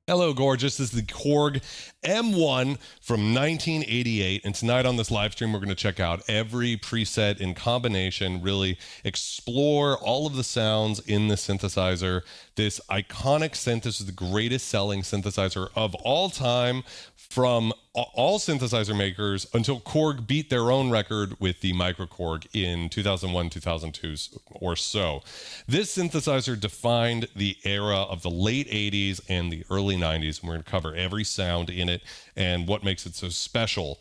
Hello, gorgeous. This is the Korg M1 from 1988. And tonight on this live stream, we're going to check out every preset in combination, really explore all of the sounds in the synthesizer. This iconic synth, this is the greatest selling synthesizer of all time from all synthesizer makers until Korg beat their own record with the Micro Korg in 2001, 2002 or so. This synthesizer defined the era of the late 80s and the early 90s. And we're going to cover every sound in it and what makes it so special.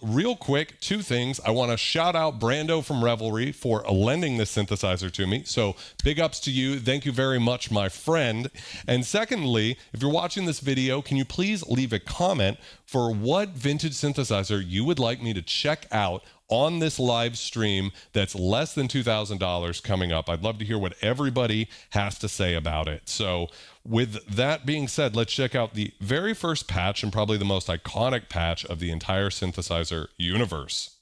Real quick, two things. I want to shout out Brando from Revelry for lending this synthesizer to me. So big ups to you. Thank you very much, my friend. And secondly, if you're watching this video, can you please leave a comment for what vintage synthesizer you would like me to check out on this live stream that's less than $2,000 coming up. I'd love to hear what everybody has to say about it. So with that being said, let's check out the very first patch and probably the most iconic patch of the entire synthesizer universe.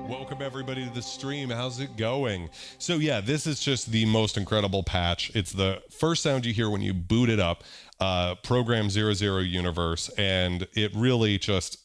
Welcome everybody to the stream. How's it going? So yeah, this is just the most incredible patch. It's the first sound you hear when you boot it up, Program 00 Universe, and it really just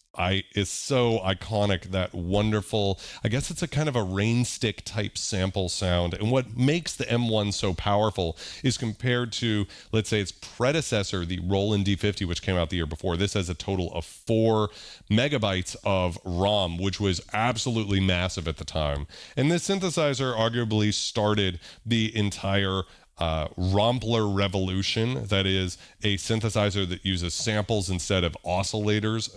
is so iconic, that wonderful, I guess it's a kind of a rain stick type sample sound. And what makes the M1 so powerful is compared to, let's say, its predecessor, the Roland D-50, which came out the year before. This has a total of 4 megabytes of ROM, which was absolutely massive at the time. And this synthesizer arguably started the entire rompler revolution. That is a synthesizer that uses samples instead of oscillators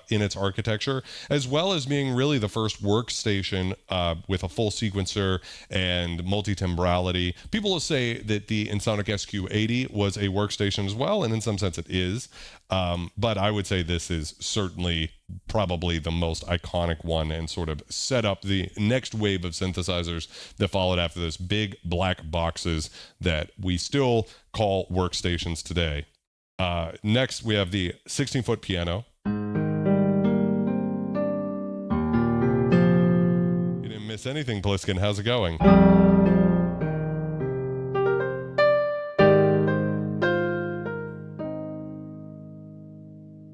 in its architecture, as well as being really the first workstation with a full sequencer and multi-timbrality. People will say that the Ensoniq SQ80 was a workstation as well, and in some sense it is. But I would say this is certainly probably the most iconic one and sort of set up the next wave of synthesizers that followed after this, big black boxes that we still call workstations today. Next, we have the 16-foot piano. You didn't miss anything, Pliskin. How's it going?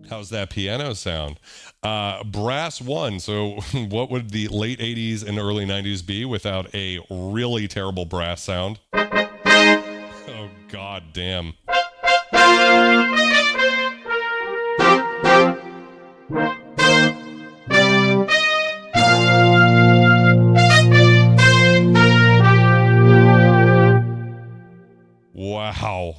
How's that piano sound? Brass 1. So what would the late 80s and early 90s be without a really terrible brass sound? Oh, god damn. Wow.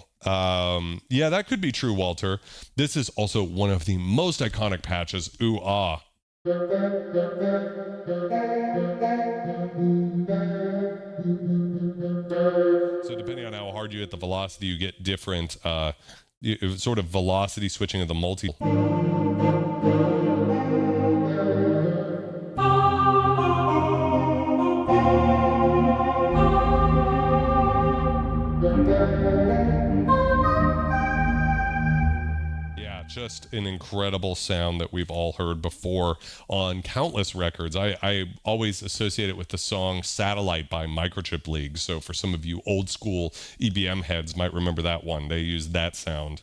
Yeah, that could be true, Walter. This is also one of the most iconic patches. Ooh, ah. So depending on how hard you hit the velocity, you get different sort of velocity switching of the multi. Yeah, just an incredible sound that we've all heard before on countless records. I always associate it with the song Satellite by Microchip League. So for some of you old school EBM heads might remember that one. They use that sound.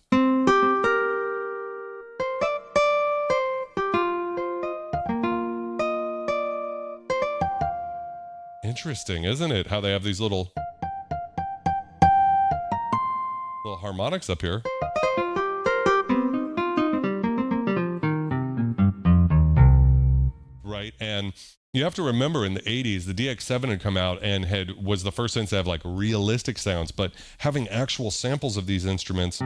Interesting, isn't it? How they have these little harmonics up here. Right, and you have to remember in the 80s, the DX7 had come out and was the first synth to have like realistic sounds, but having actual samples of these instruments.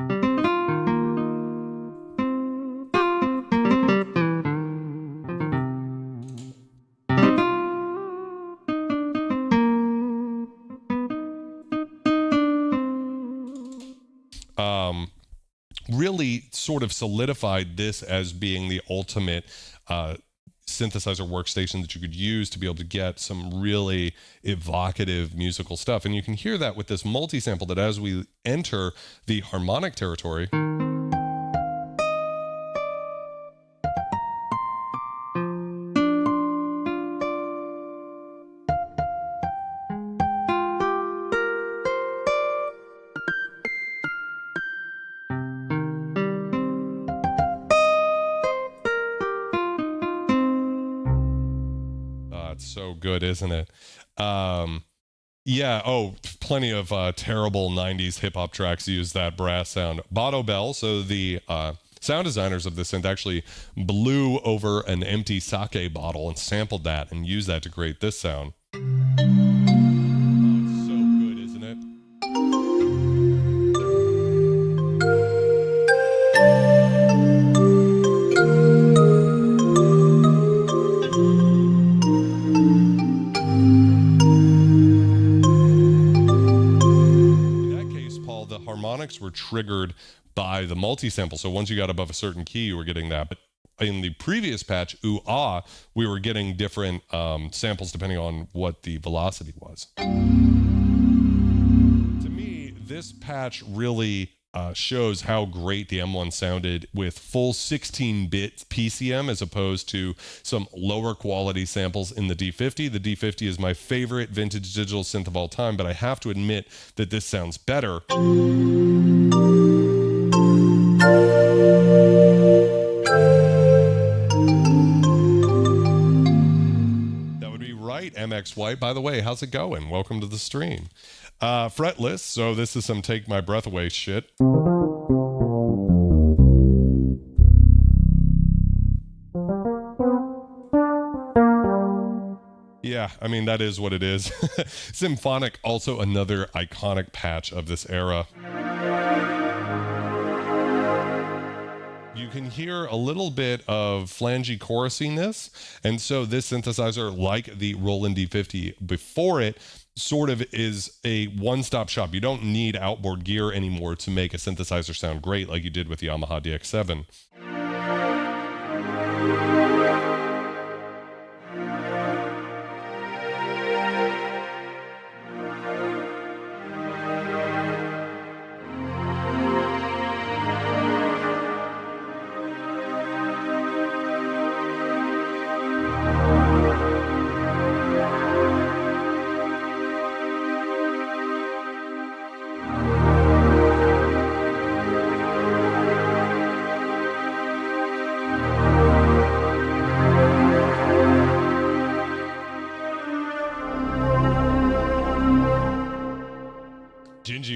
Really sort of solidified this as being the ultimate synthesizer workstation that you could use to be able to get some really evocative musical stuff. And you can hear that with this multi-sample that as we enter the harmonic territory, so good, isn't it? Yeah. Oh, plenty of terrible 90s hip hop tracks use that brass sound. Bodo Bell, so the sound designers of this synth actually blew over an empty sake bottle and sampled that and used that to create this sound. Oh, it's so good, isn't it? Harmonics were triggered by the multi-sample. So once you got above a certain key, you were getting that. But in the previous patch, Ooh Ah, we were getting different samples depending on what the velocity was. To me, this patch really shows how great the M1 sounded with full 16-bit PCM as opposed to some lower quality samples in the D-50. The D-50 is my favorite vintage digital synth of all time, but I have to admit that this sounds better. That would be right, MX White. By the way, how's it going? Welcome to the stream. Fretless, so this is some take my breath away shit. Yeah, I mean, that is what it is. Symphonic, also another iconic patch of this era. You can hear a little bit of flangey chorusiness, and so this synthesizer, like the Roland D-50 before it, sort of is a one-stop shop. You don't need outboard gear anymore to make a synthesizer sound great like you did with the Yamaha DX7.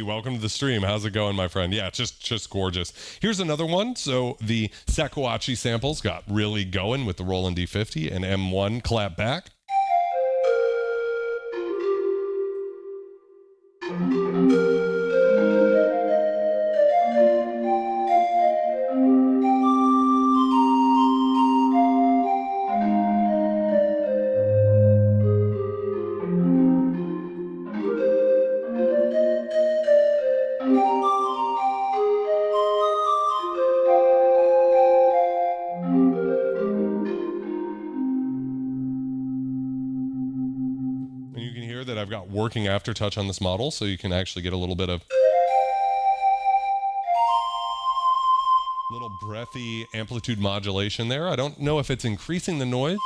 Welcome to the stream. How's it going, my friend? Yeah, just gorgeous. Here's another one. So the Shakuhachi samples got really going with the Roland D-50 and M1 clap back. working aftertouch on this model, so you can actually get a little bit of little breathy amplitude modulation there. I don't know if it's increasing the noise.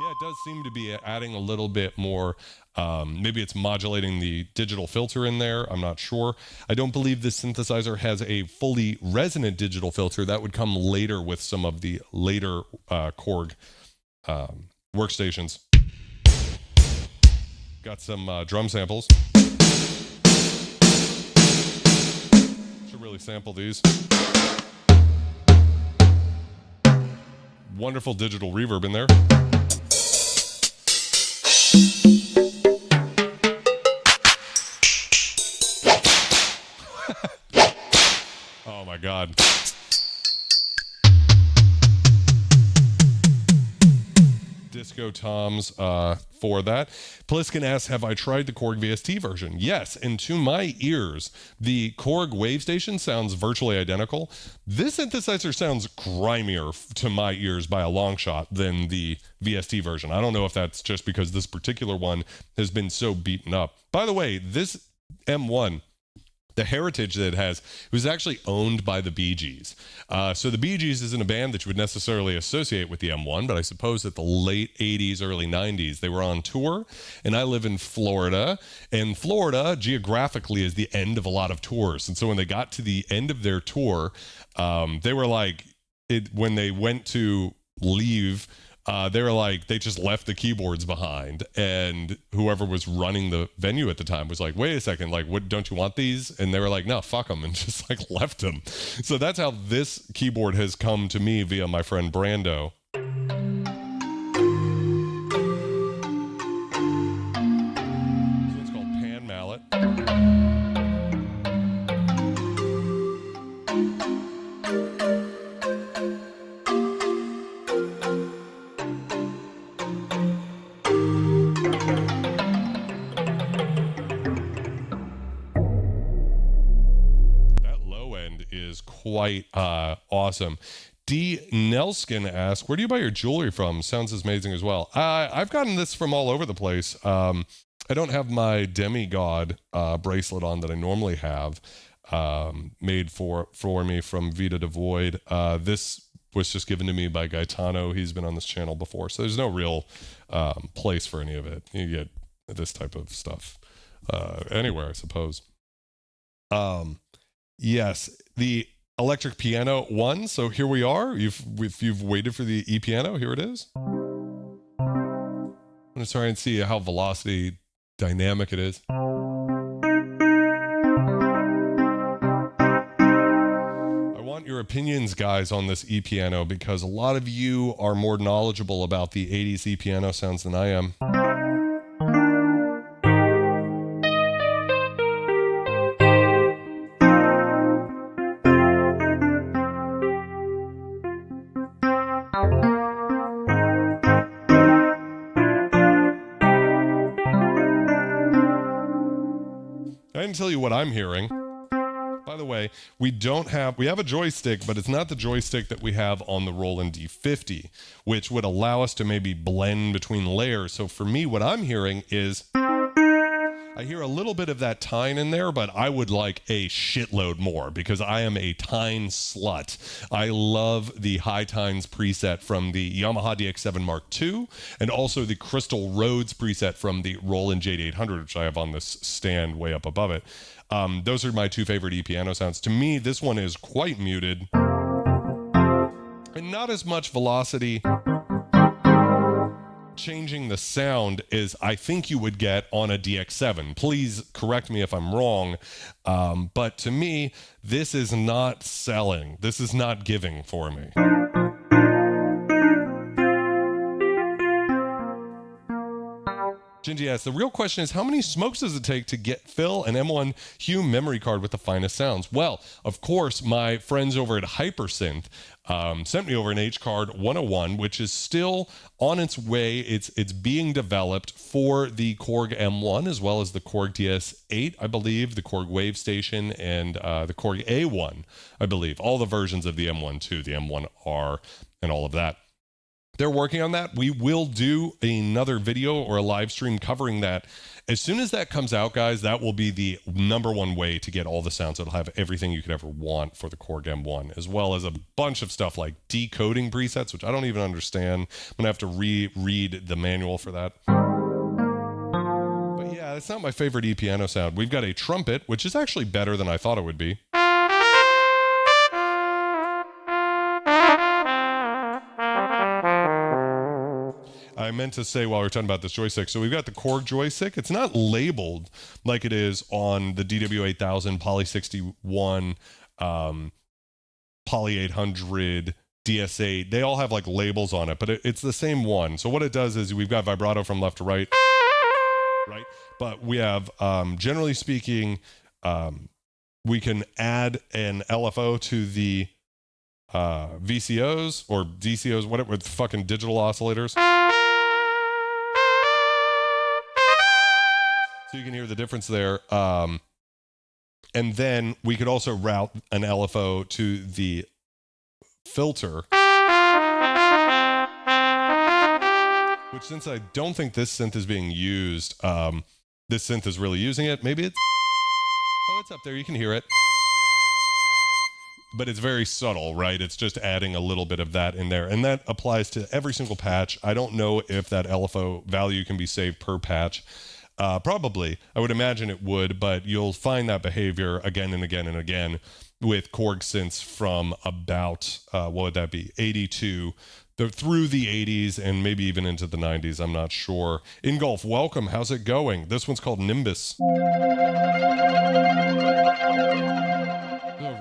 Yeah, it does seem to be adding a little bit more. Maybe it's modulating the digital filter in there. I'm not sure. I don't believe this synthesizer has a fully resonant digital filter. That would come later with some of the later Korg workstations. Got some drum samples. Should really sample these. Wonderful digital reverb in there. Oh my God. Disco toms for that. Pliskin asks, have I tried the Korg VST version? Yes, and to my ears, the Korg WaveStation sounds virtually identical. This synthesizer sounds grimier to my ears by a long shot than the VST version. I don't know if that's just because this particular one has been so beaten up. By the way, this M1, the heritage that it has, it was actually owned by the Bee Gees. So the Bee Gees isn't a band that you would necessarily associate with the M1, but I suppose at the late 80s, early 90s, they were on tour, and I live in Florida, and Florida geographically is the end of a lot of tours. And so when they got to the end of their tour, they were like, when they went to leave, they were like, they just left the keyboards behind, and whoever was running the venue at the time was like, wait a second, like, what, don't you want these? And they were like, no, fuck them, and just like left them. So that's how this keyboard has come to me via my friend Brando. So it's called Pan Mallet. Quite awesome. D. Nelskin asks, where do you buy your jewelry from? Sounds amazing as well. I've gotten this from all over the place. I don't have my demigod bracelet on that I normally have made for me from Vita Devoid. This was just given to me by Gaetano. He's been on this channel before, so there's no real place for any of it. You get this type of stuff anywhere, I suppose. Yes, the electric piano one. So here we are. If you've waited for the e-piano, here it is. I'm going to try and see how velocity dynamic it is. I want your opinions, guys, on this e-piano, because a lot of you are more knowledgeable about the 80s e-piano sounds than I am. I didn't tell you what I'm hearing. By the way, we have a joystick, but it's not the joystick that we have on the Roland D-50, which would allow us to maybe blend between layers. So for me, what I'm hearing is, I hear a little bit of that tine in there, but I would like a shitload more because I am a tine slut. I love the high tines preset from the Yamaha DX7 Mark II, and also the Crystal Rhodes preset from the Roland JD800, which I have on this stand way up above it. Those are my two favorite e-piano sounds. To me, this one is quite muted and not as much velocity changing the sound as I think you would get on a DX7. Please correct me if I'm wrong, but to me, this is not selling. This is not giving for me. Gingy asks, the real question is, how many smokes does it take to fill an M1 Hue memory card with the finest sounds? Well, of course, my friends over at Hypersynth sent me over an H-Card 101, which is still on its way. It's being developed for the Korg M1, as well as the Korg TS8, I believe, the Korg WaveStation, and the Korg A1, I believe. All the versions of the M1 too, the M1R, and all of that. they're working on that. We will do another video or a live stream covering that. As soon as that comes out, guys, that will be the #1 way to get all the sounds. It'll have everything you could ever want for the Korg M1, as well as a bunch of stuff like decoding presets, which I don't even understand. I'm going to have to reread the manual for that. But yeah, it's not my favorite E-piano sound. We've got a trumpet, which is actually better than I thought it would be. I meant to say while we were talking about this joystick, so we've got the Korg joystick. It's not labeled like it is on the DW8000, Poly 61, Poly 800, DS8. They all have like labels on it, but it's the same one. So what it does is we've got vibrato from left to right, right? But we have, generally speaking, we can add an LFO to the VCOs or DCOs, whatever, with fucking digital oscillators. So you can hear the difference there. And then we could also route an LFO to the filter. Which, since I don't think this synth is being used, this synth is really using it. Maybe it's... Oh, it's up there. You can hear it. But it's very subtle, right? It's just adding a little bit of that in there. And that applies to every single patch. I don't know if that LFO value can be saved per patch. Probably. I would imagine it would, but you'll find that behavior again and again and again with Korg synths from about, what would that be, 82 through the 80s and maybe even into the 90s. I'm not sure. Ingolf, welcome. How's it going? This one's called Nimbus. A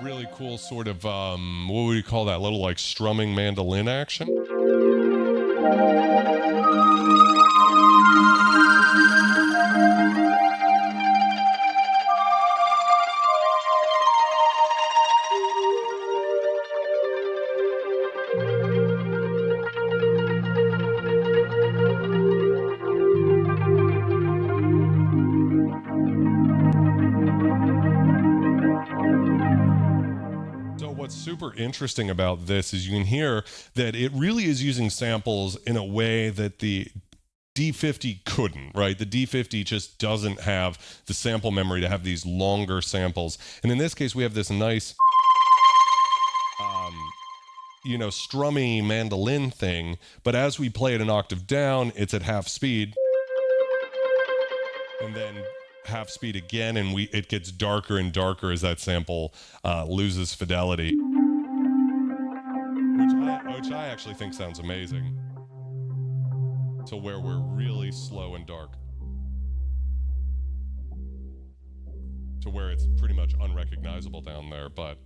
really cool sort of, what would you call that? Little like strumming mandolin action? Super interesting about this is you can hear that it really is using samples in a way that the D-50 couldn't, right? The D-50 just doesn't have the sample memory to have these longer samples. And in this case, we have this nice, you know, strummy mandolin thing. But as we play it an octave down, it's at half speed. And then half speed again, and it gets darker and darker as that sample loses fidelity. Which I actually think sounds amazing. To where we're really slow and dark. To where it's pretty much unrecognizable down there, but...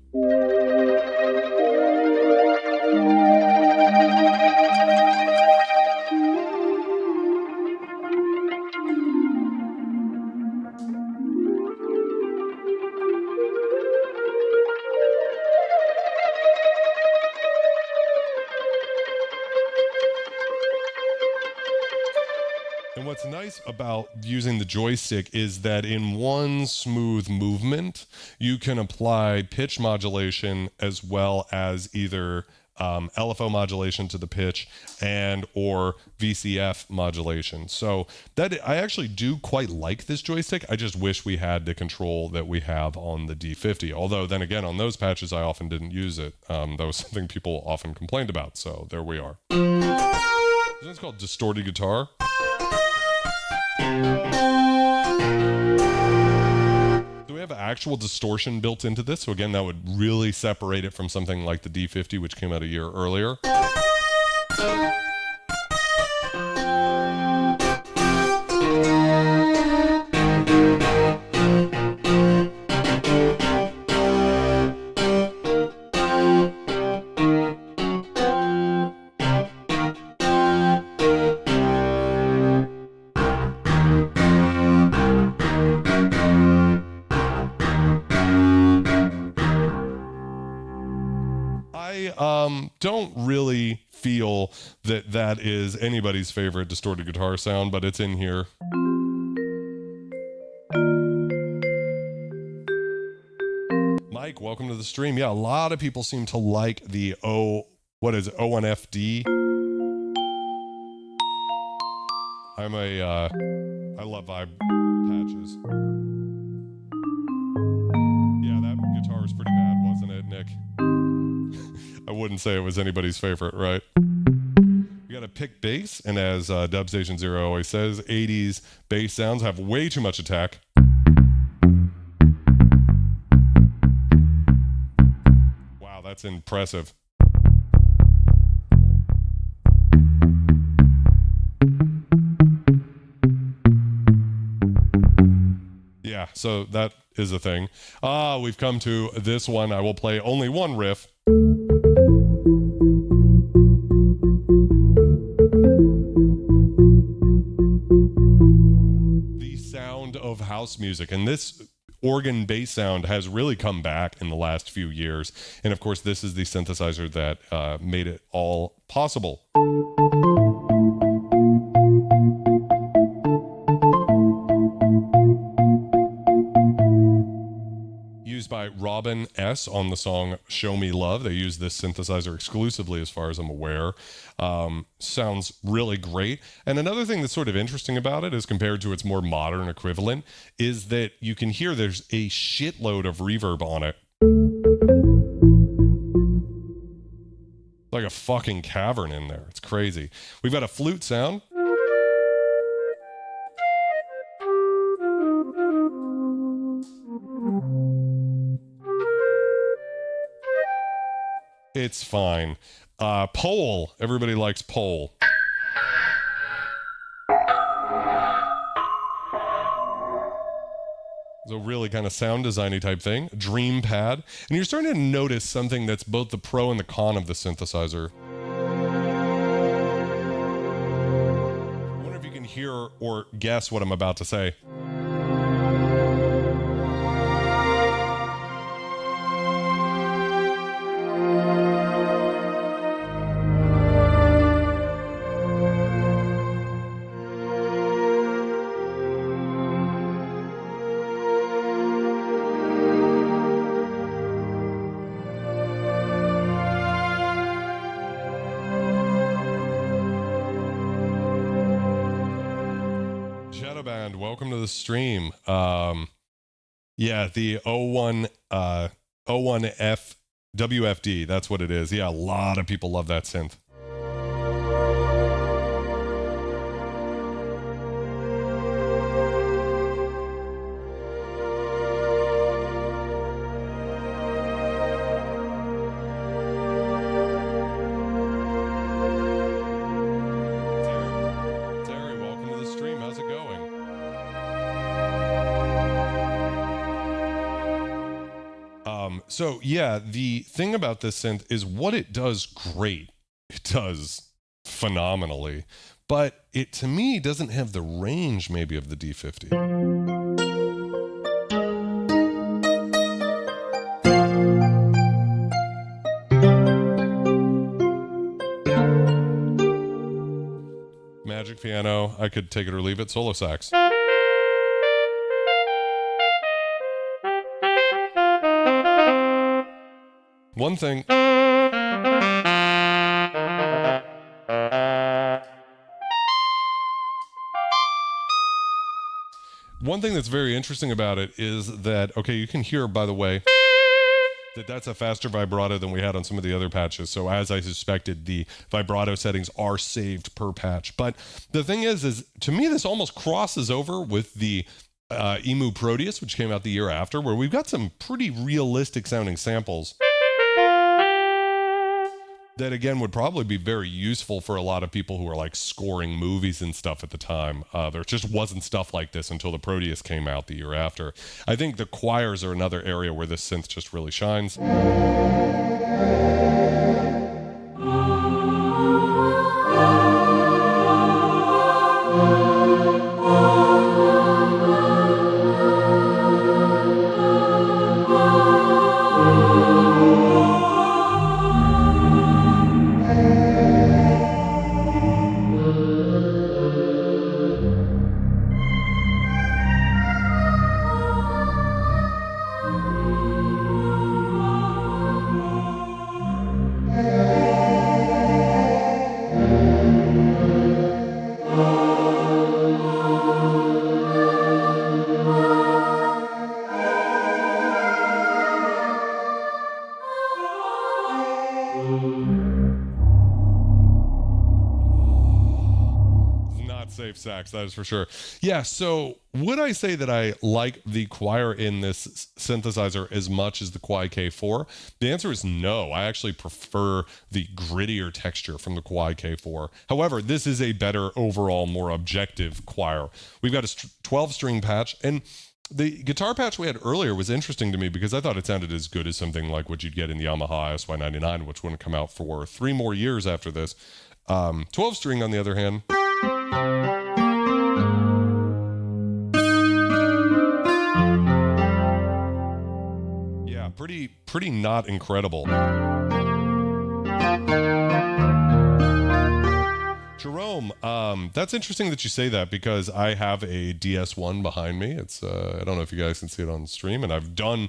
And what's nice about using the joystick is that in one smooth movement, you can apply pitch modulation as well as either LFO modulation to the pitch and or VCF modulation. So that I actually do quite like this joystick. I just wish we had the control that we have on the D-50. Although then again, on those patches, I often didn't use it. That was something people often complained about. So there we are. This one's called Distorted Guitar. Do we have actual distortion built into this? So again, that would really separate it from something like the D-50, which came out a year earlier. Don't really feel that that is anybody's favorite distorted guitar sound, but it's in here. Mike, welcome to the stream. Yeah, a lot of people seem to like the O1FD. I love vibe patches. Yeah, that guitar was pretty bad, wasn't it, Nick? I wouldn't say it was anybody's favorite, right? We got a pick bass, and as Dub Station Zero always says, 80s bass sounds have way too much attack. Wow, that's impressive. Yeah, so that is a thing. We've come to this one. I will play only one riff. The sound of house music. And this organ bass sound has really come back in the last few years. And of course, this is the synthesizer that made it all possible. By Robin S. on the song Show Me Love. They use this synthesizer exclusively as far as I'm aware. Sounds really great. And another thing that's sort of interesting about it as compared to its more modern equivalent is that you can hear there's a shitload of reverb on it. Like a fucking cavern in there. It's crazy. We've got a flute sound. It's fine. Pole. Everybody likes pole. It's a really kind of sound designy type thing. Dream pad. And you're starting to notice something that's both the pro and the con of the synthesizer. I wonder if you can hear or guess what I'm about to say. Band, welcome to the stream. Yeah, the 01F WFD, that's what it is. Yeah, a lot of people love that synth. So yeah, the thing about this synth is what it does great. It does phenomenally, but it to me doesn't have the range maybe of the D-50. Magic piano, I could take it or leave it. Solo sax. One thing. One thing that's very interesting about it is that, okay, you can hear, by the way, that that's a faster vibrato than we had on some of the other patches. So as I suspected, the vibrato settings are saved per patch. But the thing is to me, this almost crosses over with the Emu Proteus, which came out the year after, where we've got some pretty realistic sounding samples that again would probably be very useful for a lot of people who are like scoring movies and stuff at the time. There just wasn't stuff like this until the Proteus came out the year after. I think the choirs are another area where this synth just really shines. sax, that is for sure. Yeah, so would I say that I like the choir in this synthesizer as much as the Kwai K4? The answer is no. I actually prefer the grittier texture from the Kwai K4. However, this is a better overall, more objective choir. We've got a 12-string patch, and the guitar patch we had earlier was interesting to me because I thought it sounded as good as something like what you'd get in the Yamaha SY99, which wouldn't come out for 3 more years after this. 12-string, on the other hand, yeah, pretty not incredible. Jerome, that's interesting that you say that because I have a DS1 behind me. It's I don't know if you guys can see it on the stream, and I've done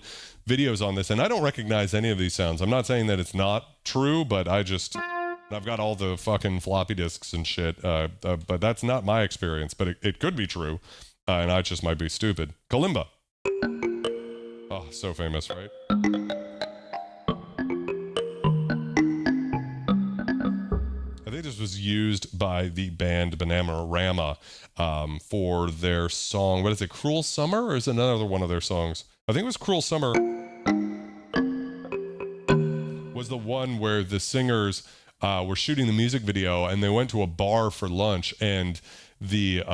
videos on this, and I don't recognize any of these sounds. I'm not saying that it's not true, but I've got all the fucking floppy disks and shit, but that's not my experience, but it could be true, and I just might be stupid. Kalimba. Oh, so famous, right? I think this was used by the band Bananarama for their song, what is it, Cruel Summer, or is it another one of their songs? I think it was Cruel Summer was the one where the singers were shooting the music video and they went to a bar for lunch, and the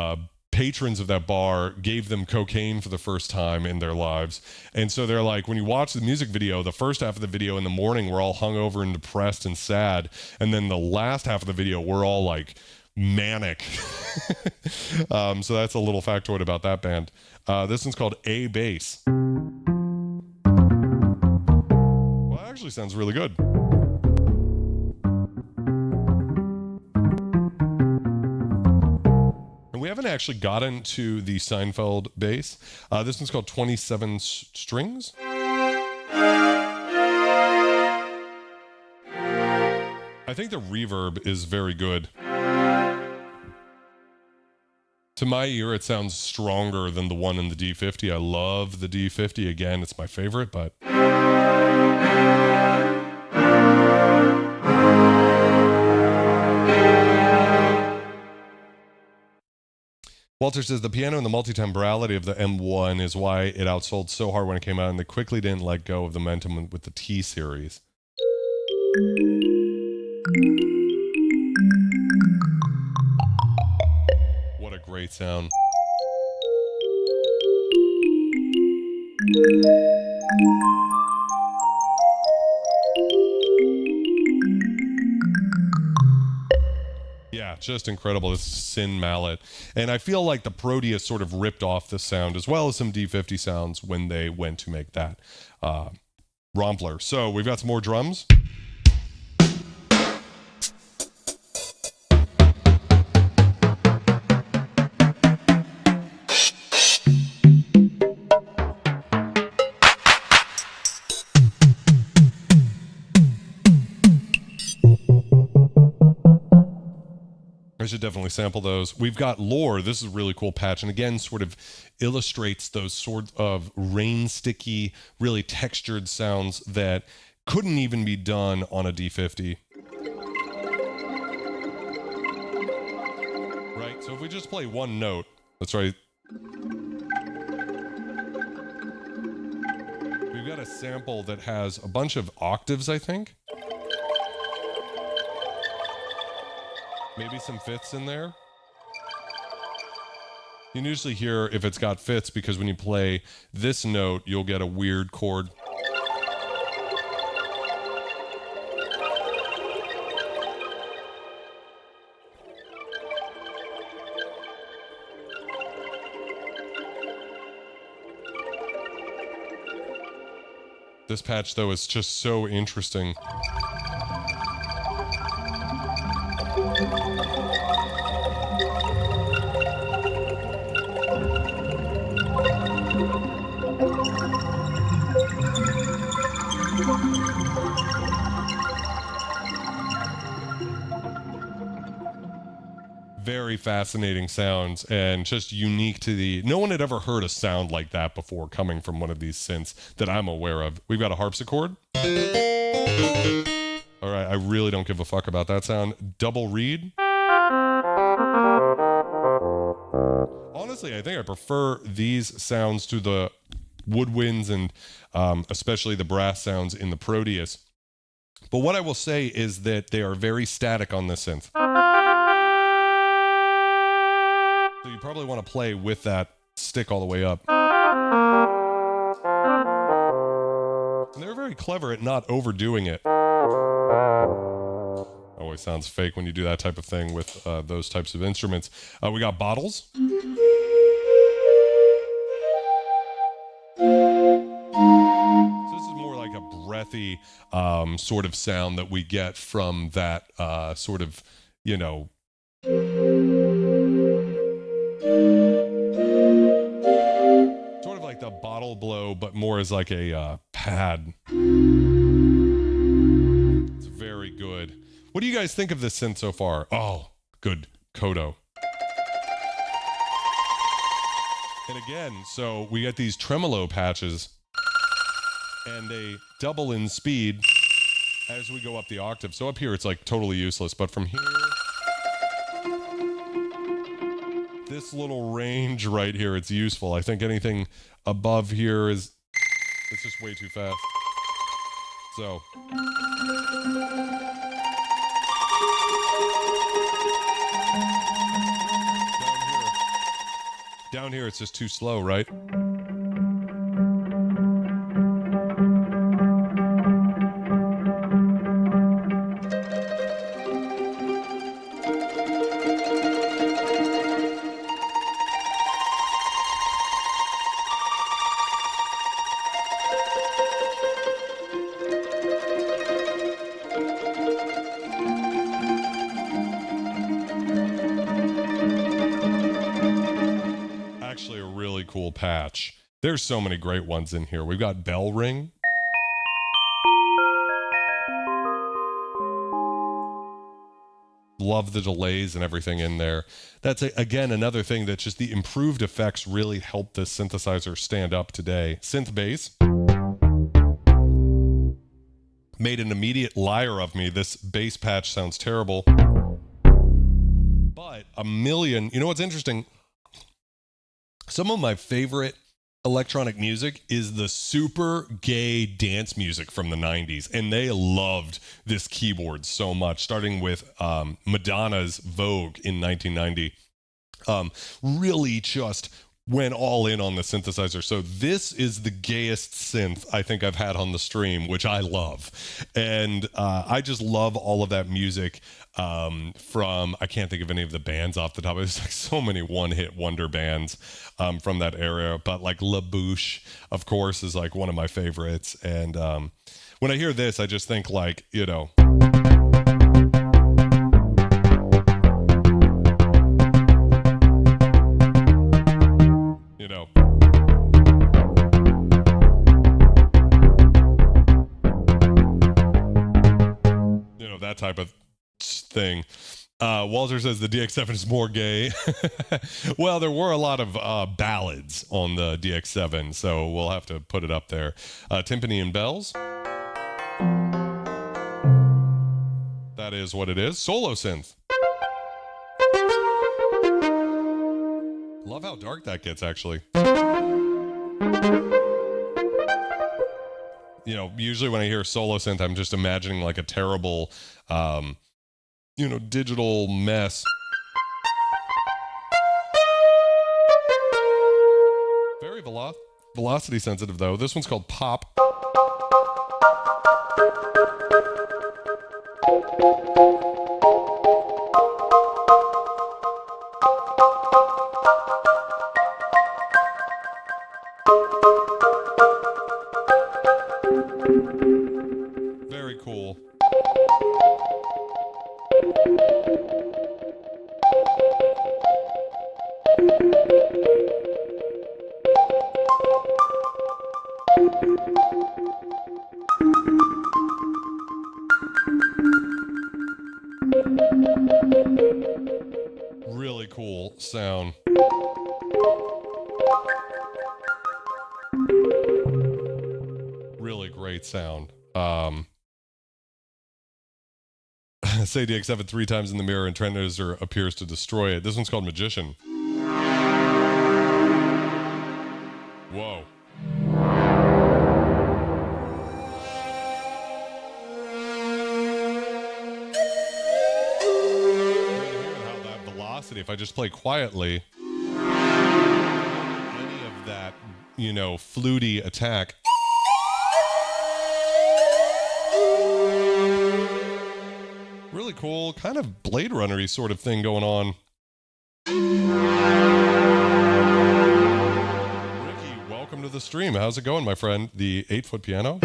patrons of that bar gave them cocaine for the first time in their lives. And so they're like, when you watch the music video, the first half of the video in the morning, we're all hungover and depressed and sad. And then the last half of the video, we're all like manic. So that's a little factoid about that band. This one's called A Bass. Well, it actually sounds really good. We haven't actually gotten to the Seinfeld bass. This one's called 27 Strings. I think the reverb is very good. To my ear, it sounds stronger than the one in the D-50. I love the D-50. Again, it's my favorite, but... Walter says the piano and the multi-timbrality of the M1 is why it outsold so hard when it came out, and they quickly didn't let go of the momentum with the T series. What a great sound. Yeah, just incredible. This Sin mallet. And I feel like the Proteus sort of ripped off this sound as well as some D-50 sounds when they went to make that rompler. So we've got some more drums. I should definitely sample those. We've got Lore. This is a really cool patch, and again, sort of illustrates those sort of rain sticky, really textured sounds that couldn't even be done on a D-50. Right, so if we just play one note, that's right. We've got a sample that has a bunch of octaves, I think. Maybe some fifths in there. You can usually hear if it's got fifths because when you play this note, you'll get a weird chord. This patch, though, is just so interesting. Very fascinating sounds and just unique to the... No one had ever heard a sound like that before coming from one of these synths that I'm aware of. We've got a harpsichord. All right, I really don't give a fuck about that sound. Double reed. Honestly, I think I prefer these sounds to the woodwinds and especially the brass sounds in the Proteus. But what I will say is that they are very static on this synth. So you probably want to play with that stick all the way up. And they're very clever at not overdoing it. Always sounds fake when you do that type of thing with those types of instruments. We got bottles. So this is more like a breathy sort of sound that we get from that sort of, you know, sort of like the bottle blow, but more as like a pad. It's very good. What do you guys think of this synth so far? Oh, good. Kodo. And again, so we get these tremolo patches and they double in speed as we go up the octave. So up here, it's like totally useless, but from here, this little range right here, it's useful. I think anything above here it's just way too fast. So. Down here, it's just too slow, right? Actually, a really cool patch. There's so many great ones in here. We've got bell ring. Love the delays and everything in there. That's, again, another thing that just the improved effects really help this synthesizer stand up today. Synth bass. Made an immediate liar of me. This bass patch sounds terrible. But a million... You know what's interesting? Some of my favorite electronic music is the super gay dance music from the 90s, and they loved this keyboard so much, starting with Madonna's Vogue in 1990. Really just went all in on the synthesizer. So this is the gayest synth I think I've had on the stream, which I love. And I just love all of that music from, I can't think of any of the bands off the top. There's like so many one-hit wonder bands from that era. But like La Bouche, of course, is like one of my favorites. And when I hear this, I just think like, you know... that type of thing. Walter says the DX7 is more gay. Well, there were a lot of ballads on the DX7, so we'll have to put it up there. Timpani and bells. That is what it is. Solo synth. Love how dark that gets, actually. You know, usually when I hear solo synth, I'm just imagining like a terrible, you know, digital mess. Very velocity sensitive, though. This one's called Pop. Very cool. Really cool sound. Really great sound. Say DX7 3 times in the mirror and Trendsetter appears to destroy it. This one's called Magician. Whoa. If I just play quietly, any of that, you know, fluty attack. Really cool, kind of Blade Runner-y sort of thing going on. Ricky, welcome to the stream. How's it going, my friend? The 8-foot piano?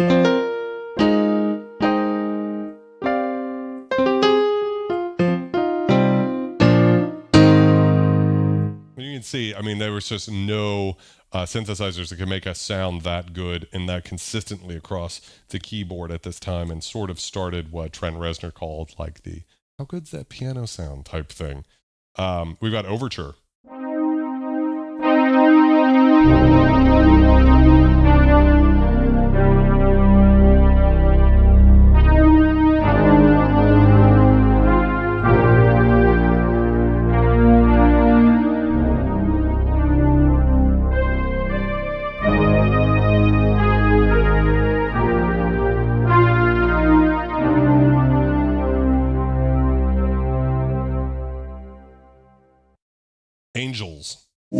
You can see, I mean, there was just no synthesizers that could make us sound that good and that consistently across the keyboard at this time, and sort of started what Trent Reznor called like the "how good's that piano sound" type thing. We've got Overture. Angels. I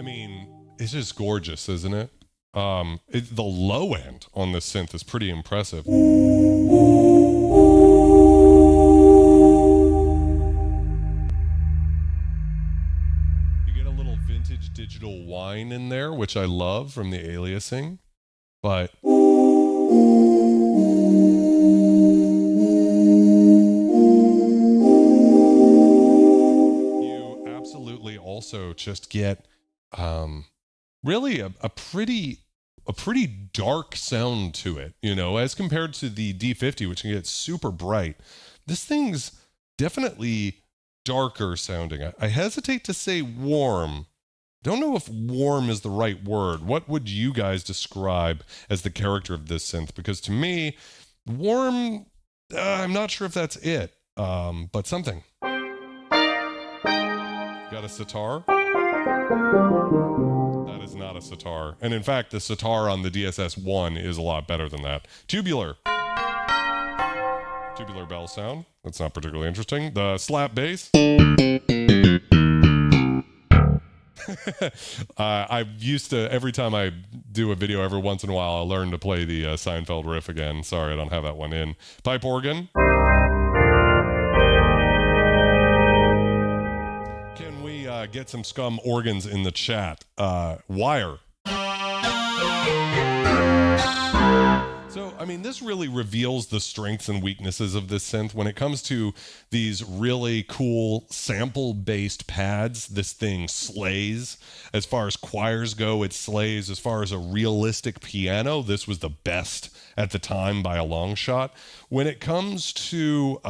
mean, it's just gorgeous, isn't it? The low end on this synth is pretty impressive. You get a little vintage digital whine in there, which I love from the aliasing, but also just get really a pretty dark sound to it, you know, as compared to the D-50, which can get super bright. This thing's definitely darker sounding. I hesitate to say warm. Don't know if warm is the right word. What would you guys describe as the character of this synth? Because to me, warm, I'm not sure if that's it, but something. Got a sitar? That is not a sitar. And in fact, the sitar on the DSS-1 is a lot better than that. Tubular. Tubular bell sound. That's not particularly interesting. The slap bass. I've used to, every time I do a video, every once in a while, I'll learn to play the Seinfeld riff again. Sorry, I don't have that one in. Pipe organ. Get some scum organs in the chat. Wire. So, I mean, this really reveals the strengths and weaknesses of this synth. When it comes to these really cool sample-based pads, this thing slays. As far as choirs go, it slays. As far as a realistic piano, this was the best at the time by a long shot. When it comes to,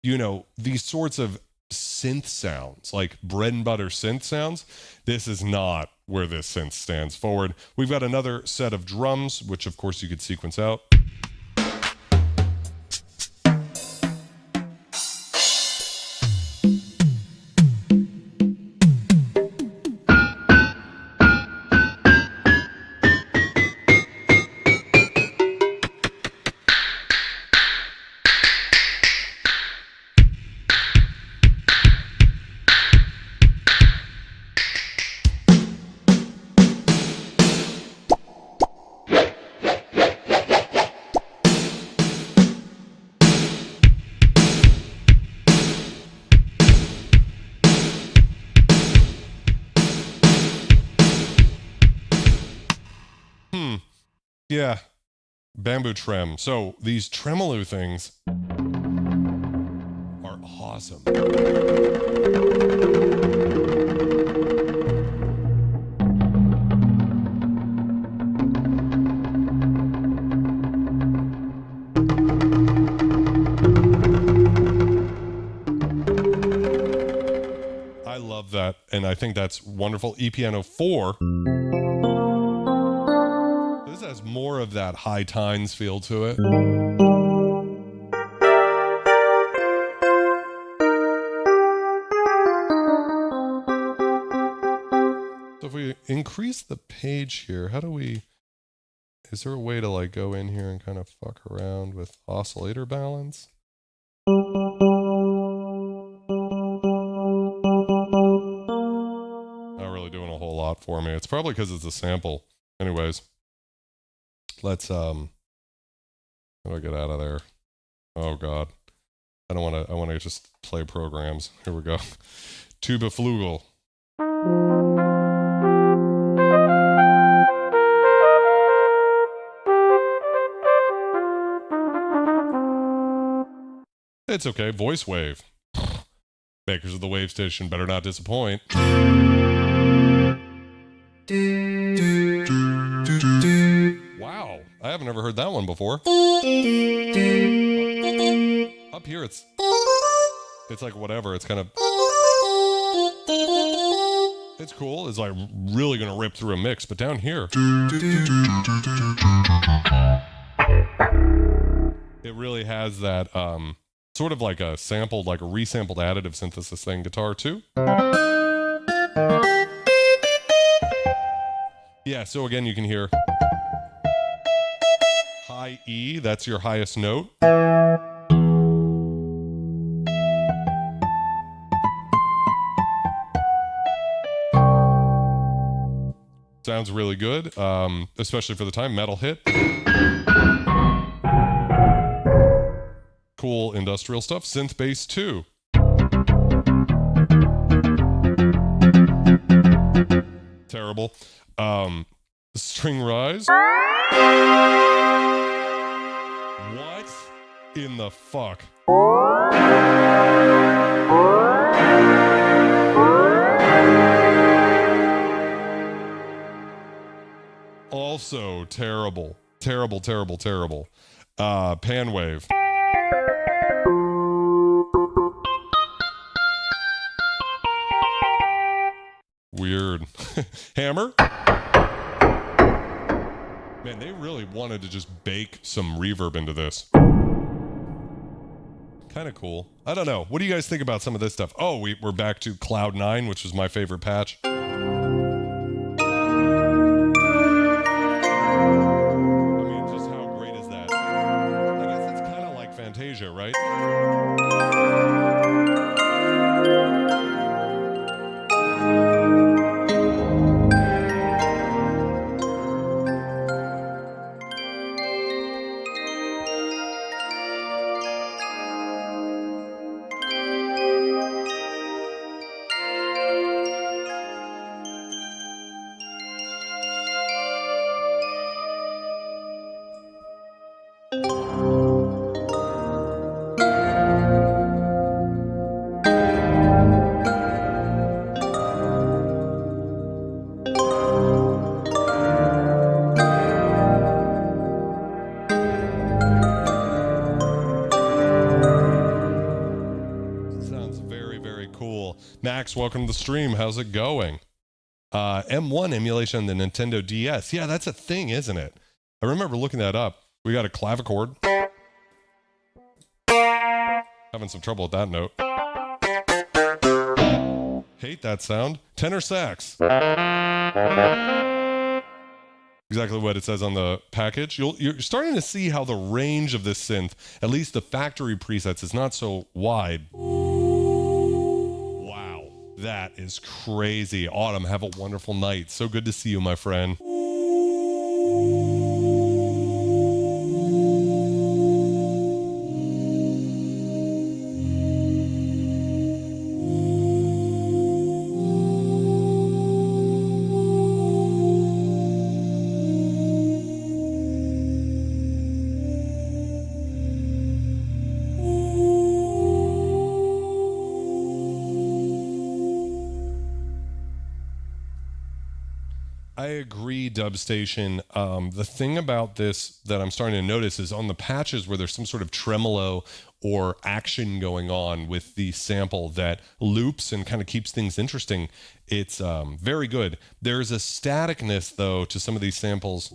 you know, these sorts of synth sounds, like bread and butter synth sounds, this is not where this synth stands forward. We've got another set of drums, which of course you could sequence out. Yeah, bamboo trem. So these tremolo things are awesome. I love that, and I think that's wonderful. E-piano 4. Has more of that high tines feel to it. So if we increase the page here, how do we, is there a way to like go in here and kind of fuck around with oscillator balance? Not really doing a whole lot for me. It's probably because it's a sample. Anyways, let's, how do I get out of there? Oh God. I don't want to, I want to just play programs. Here we go. Tuba Flugel. It's okay. Voice wave. Makers of the wave station better not disappoint. Wow. I haven't ever heard that one before. Up here it's like whatever. It's kind of, it's cool. It's like really going to rip through a mix. But down here, it really has that, sort of like a sampled, like a resampled additive synthesis thing guitar too. Yeah, so again, you can hear high E, that's your highest note. Sounds really good, especially for the time. Metal hit. Cool industrial stuff. Synth bass too. Terrible. String rise. What in the fuck? Also terrible. Terrible, terrible, terrible. Pan wave. Weird. Hammer. Man, they really wanted to just bake some reverb into this. Kind of cool. I don't know. What do you guys think about some of this stuff? Oh, we're back to Cloud 9, which was my favorite patch. I mean, just how great is that? I guess it's kind of like Fantasia, right? Max, welcome to the stream. How's it going? M1 emulation on the Nintendo DS. Yeah, that's a thing, isn't it? I remember looking that up. We got a clavichord. Having some trouble with that note. Hate that sound. Tenor sax. Exactly what it says on the package. You're starting to see how the range of this synth, at least the factory presets, is not so wide. That is crazy. Autumn, have a wonderful night. So good to see you, my friend. I agree, Dubstation. The thing about this that I'm starting to notice is on the patches where there's some sort of tremolo or action going on with the sample that loops and kind of keeps things interesting. It's very good. There's a staticness, though, to some of these samples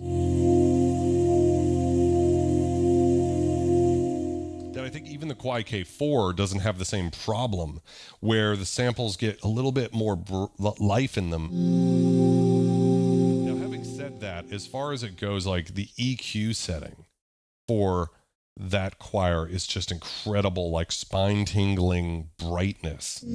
that I think even the Kwai K4 doesn't have the same problem where the samples get a little bit more life in them. Now, having said that, as far as it goes, like the EQ setting for that choir is just incredible, like spine-tingling brightness.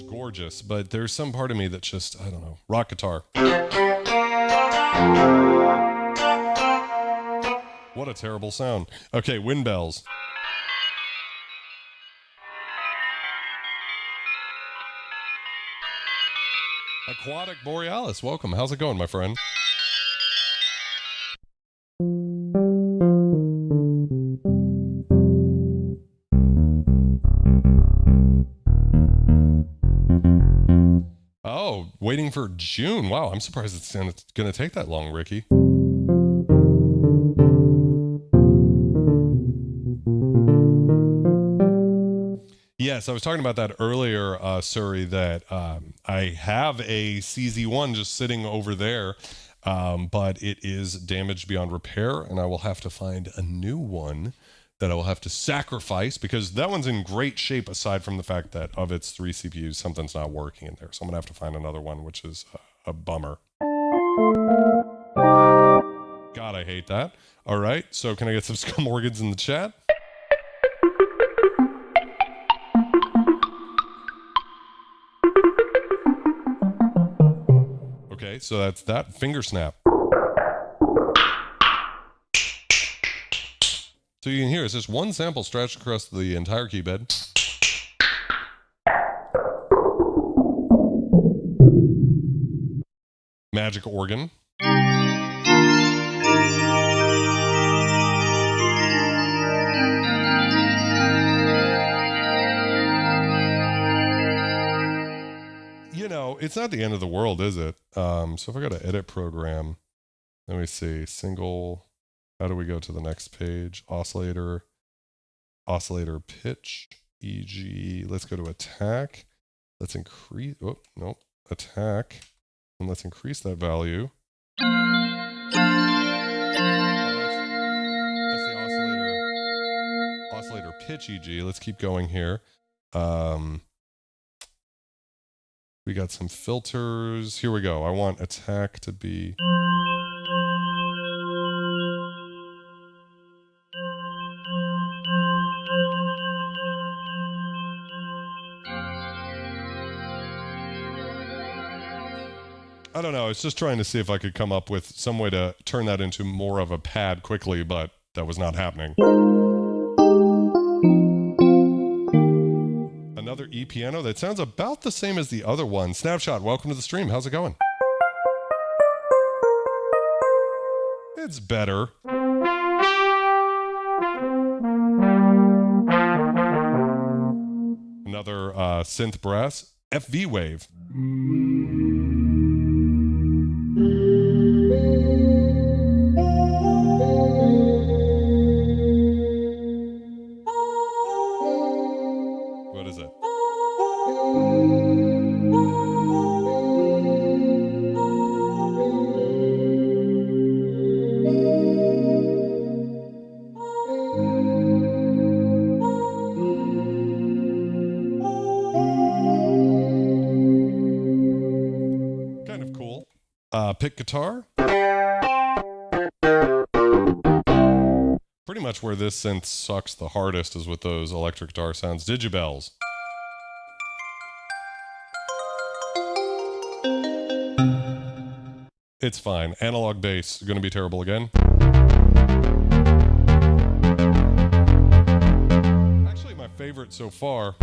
Gorgeous, but there's some part of me that just, I don't know, rock guitar. What a terrible sound. Okay, wind bells. Aquatic Borealis, welcome. How's it going, my friend? Oh, waiting for June. Wow, I'm surprised it's going to take that long, Ricky. Yes, I was talking about that earlier, Suri, that I have a CZ1 just sitting over there, but it is damaged beyond repair, and I will have to find a new one that I will have to sacrifice because that one's in great shape aside from the fact that of its 3 CPUs, something's not working in there. So I'm going to have to find another one, which is a bummer. God, I hate that. All right, so can I get some scum organs in the chat? Okay, so that's that. Finger snap. So you can hear it's just one sample stretched across the entire key bed. Magic organ. You know, it's not the end of the world, is it? So if I go to edit program, let me see, single... How do we go to the next page? Oscillator pitch, EG. Let's go to attack. Let's increase, oh, no, attack. And let's increase that value. That's the oscillator pitch EG. Let's keep going here. We got some filters. Here we go. I want attack to be... I don't know. I was just trying to see if I could come up with some way to turn that into more of a pad quickly, but that was not happening. Another E-piano that sounds about the same as the other one. Snapshot, welcome to the stream. How's it going? It's better. Another synth brass. FV wave. What is it? Kind of cool. Pick guitar. Pretty much where this synth sucks the hardest is with those electric guitar sounds. Digibells. It's fine. Analog bass is going to be terrible again. Actually, my favorite so far.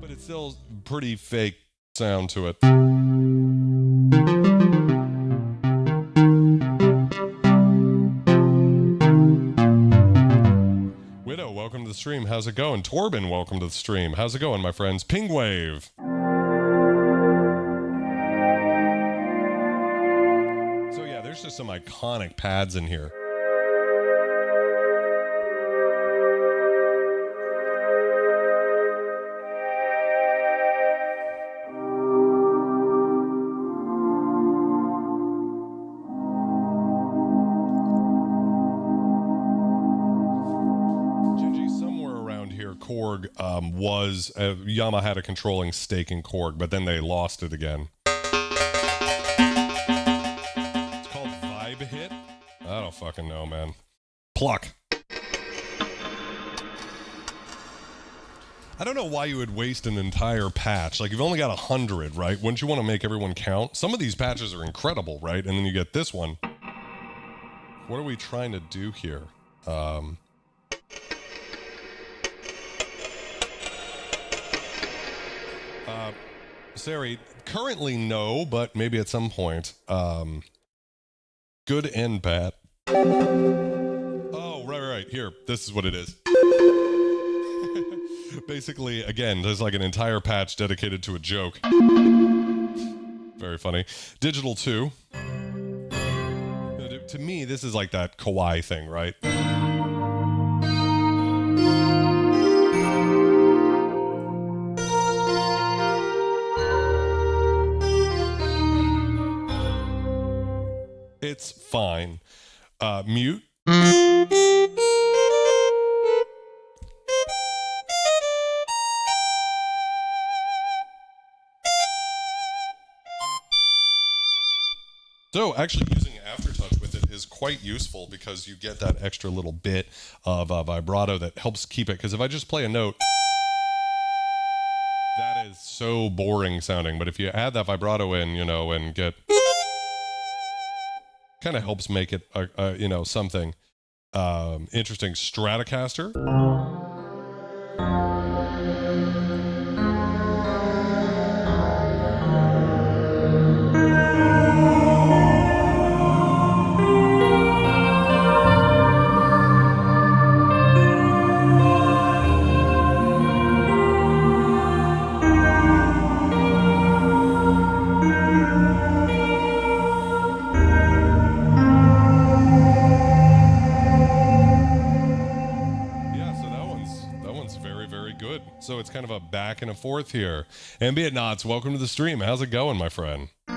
But it's still pretty fake sound to it. Widow, welcome to the stream. How's it going? Torben, welcome to the stream. How's it going, my friends? Ping Wave. So yeah, there's just some iconic pads in here. Korg was Yamaha had a controlling stake in Korg, but then they lost it again. It's called Vibe Hit. I don't fucking know, man. Pluck. I don't know why you would waste an entire patch. Like, you've only got 100, right? Wouldn't you want to make everyone count? Some of these patches are incredible, right? And then you get this one. What are we trying to do here? Sari, currently no, but maybe at some point. Good and bad. Oh, right. Here, this is what it is. Basically, again, there's like an entire patch dedicated to a joke. Very funny. Digital 2. To me, this is like that kawaii thing, right? It's fine. Mute. So actually using Aftertouch with it is quite useful because you get that extra little bit of vibrato that helps keep it. Because if I just play a note, that is so boring sounding. But if you add that vibrato in, you know, and get, kind of helps make it, you know, something interesting. Stratocaster. So it's kind of a back and a forth here. Ambient Knots, welcome to the stream. How's it going, my friend? Cool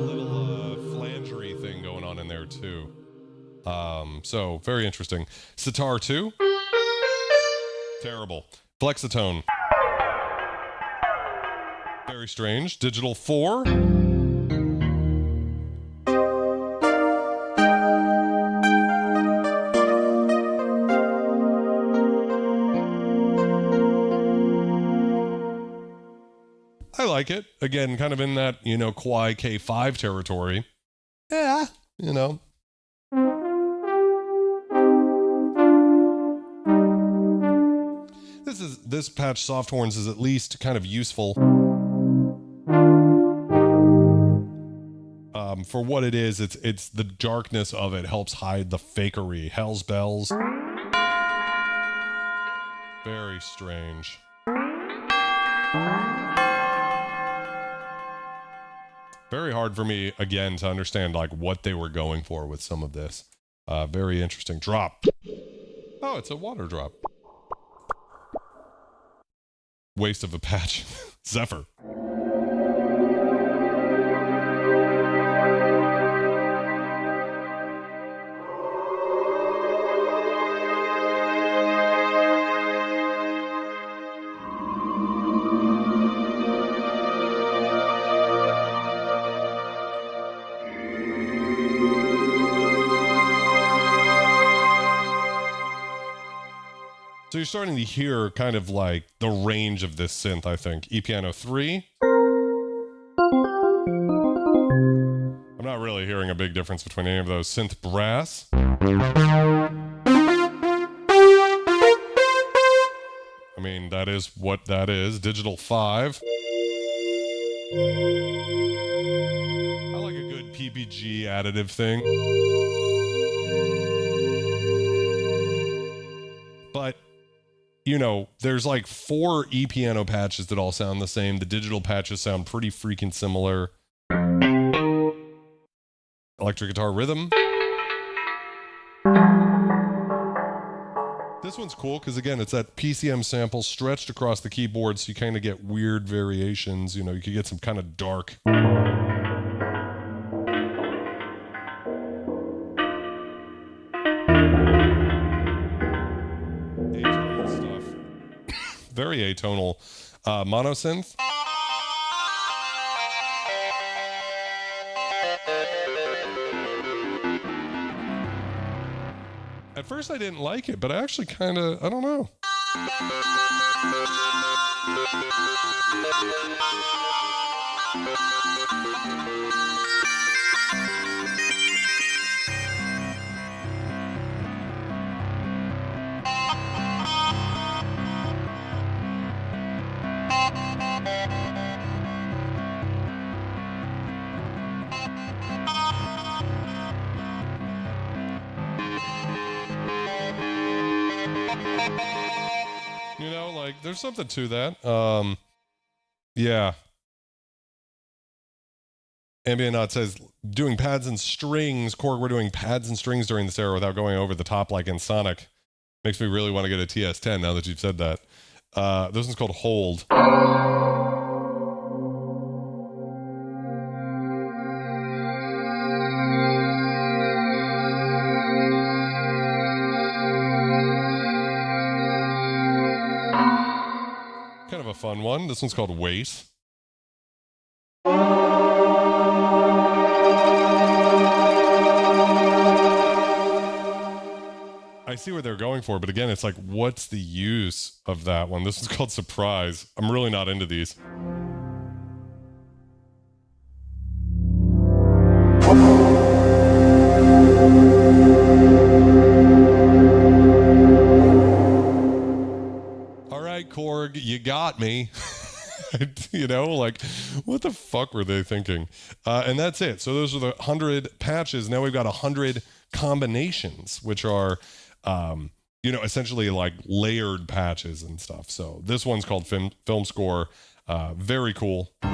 little flangery thing going on in there too. So very interesting. Sitar 2. Terrible. Flexitone. Very strange. Digital 4. I like it. Again, kind of in that, you know, Kawaii K5 territory. Yeah, you know. This patch soft horns is at least kind of useful. For what it is, it's the darkness of it helps hide the fakery. Hell's Bells. Very strange. Very hard for me, again, to understand like what they were going for with some of this. Very interesting. Drop. Oh, it's a water drop. Waste of a patch. Zephyr. So you're starting to hear kind of like the range of this synth, I think. E-Piano 3. I'm not really hearing a big difference between any of those. Synth Brass. I mean, that is what that is. Digital 5. I like a good PPG additive thing. But you know, there's like 4 E-Piano patches that all sound the same. The digital patches sound pretty freaking similar. Electric guitar rhythm. This one's cool because, again, it's that PCM sample stretched across the keyboard, so you kind of get weird variations. You know, you could get some kind of dark. very atonal mono synth. At first I didn't like it, but I actually kind of, I don't know. You know, like, there's something to that. Yeah. Ambient says, doing pads and strings. Korg, we're doing pads and strings during this era without going over the top like in Sonic. Makes me really want to get a TS10 now that you've said that. This one's called Hold. Kind of a fun one. This one's called Wait. I see what they're going for, but again, it's like, what's the use of that one? This is called Surprise. I'm really not into these. All right, Korg, you got me. You know, like, what the fuck were they thinking? And that's it. So those are the 100 patches. Now we've got 100 combinations, which are, you know, essentially like layered patches and stuff. So this one's called Film Score. Very cool. And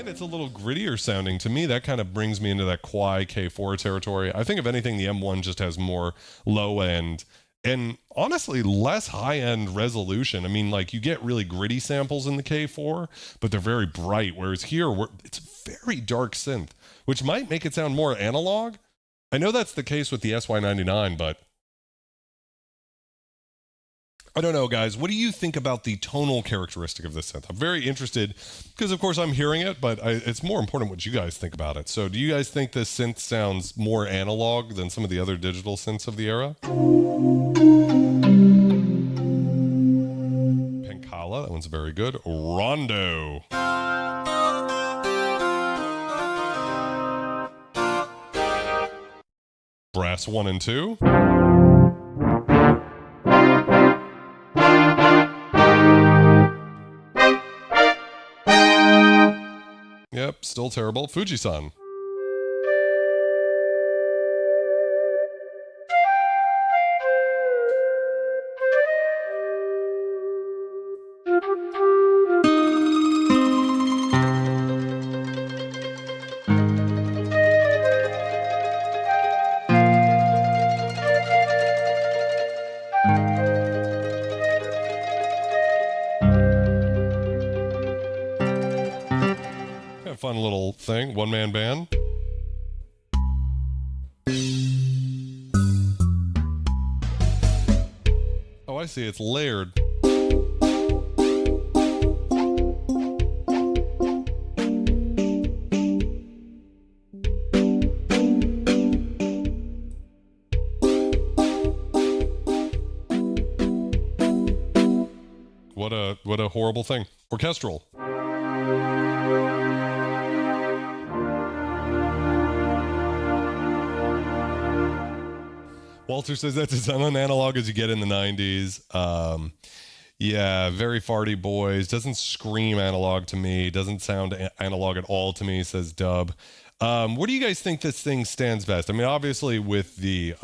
it's a little grittier sounding. To me, that kind of brings me into that Kwai K4 territory. I think if anything, the M1 just has more low end and honestly less high-end resolution. I mean, like, you get really gritty samples in the K4, but they're very bright, whereas here it's very dark synth, which might make it sound more analog. I know that's the case with the SY99, but I don't know, guys. What do you think about the tonal characteristic of this synth? I'm very interested because, of course, I'm hearing it, but it's more important what you guys think about it. So do you guys think this synth sounds more analog than some of the other digital synths of the era? Pencala, that one's very good. Rondo. Brass 1 and 2. Yep, still terrible. Fuji-san. Fun little thing, one-man band. Oh, I see, it's layered. What a horrible thing. Orchestral. Walter says that's as unanalog as you get in the 90s. Yeah, very farty boys. Doesn't scream analog to me. Doesn't sound analog at all to me, says Dub. What do you guys think this thing stands best? I mean, obviously with the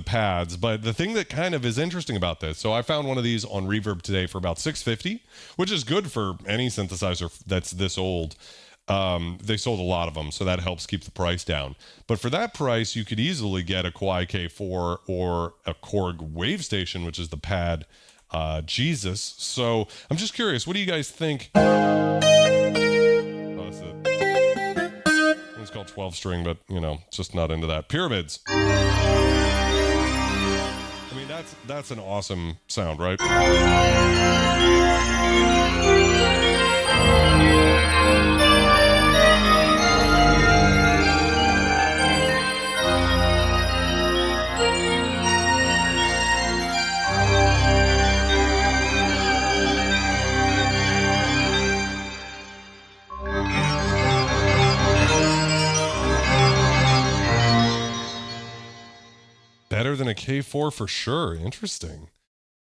pads, but the thing that kind of is interesting about this, so I found one of these on Reverb today for about $650, which is good for any synthesizer that's this old. They sold a lot of them, so that helps keep the price down. But for that price, you could easily get a Kwai K4 or a Korg Wavestation, which is the pad Jesus. So I'm just curious, what do you guys think? Oh, that's it. It's called 12 string, but you know, just not into that. Pyramids. I mean, that's an awesome sound, right? Better than a K4 for sure. Interesting.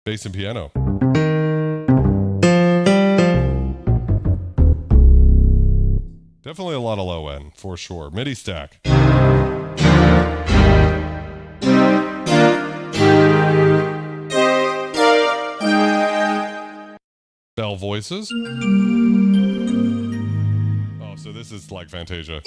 Bass and piano. Definitely a lot of low end for sure. MIDI stack. Bell voices. Oh, so this is like Fantasia.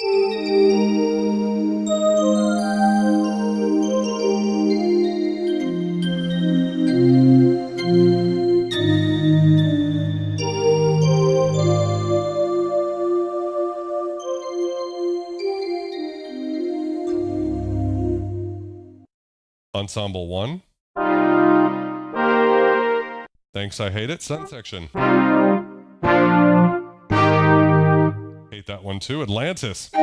Ensemble 1. Thanks, I Hate It. Sun section. Hate that one too. Atlantis. We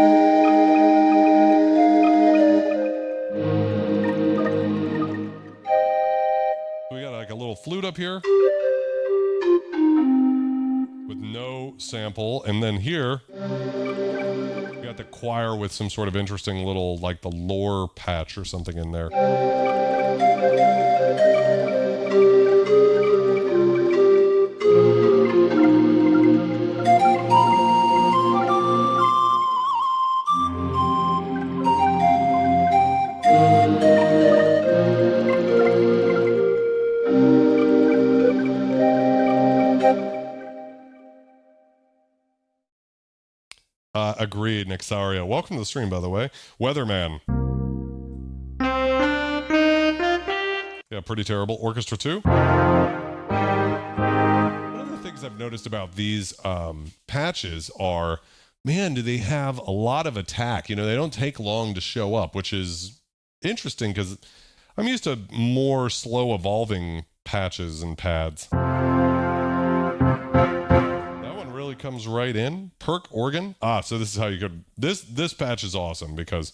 got like a little flute up here with no sample. And then here, we got the choir with some sort of interesting little, like the lore patch or something in there. Agreed, Nixaria. Welcome to the stream, by the way. Weatherman. Yeah, pretty terrible. Orchestra 2. One of the things I've noticed about these patches are, man, do they have a lot of attack? You know, they don't take long to show up, which is interesting because I'm used to more slow evolving patches and pads. Comes right in. Perk organ. So this is how you could this patch is awesome because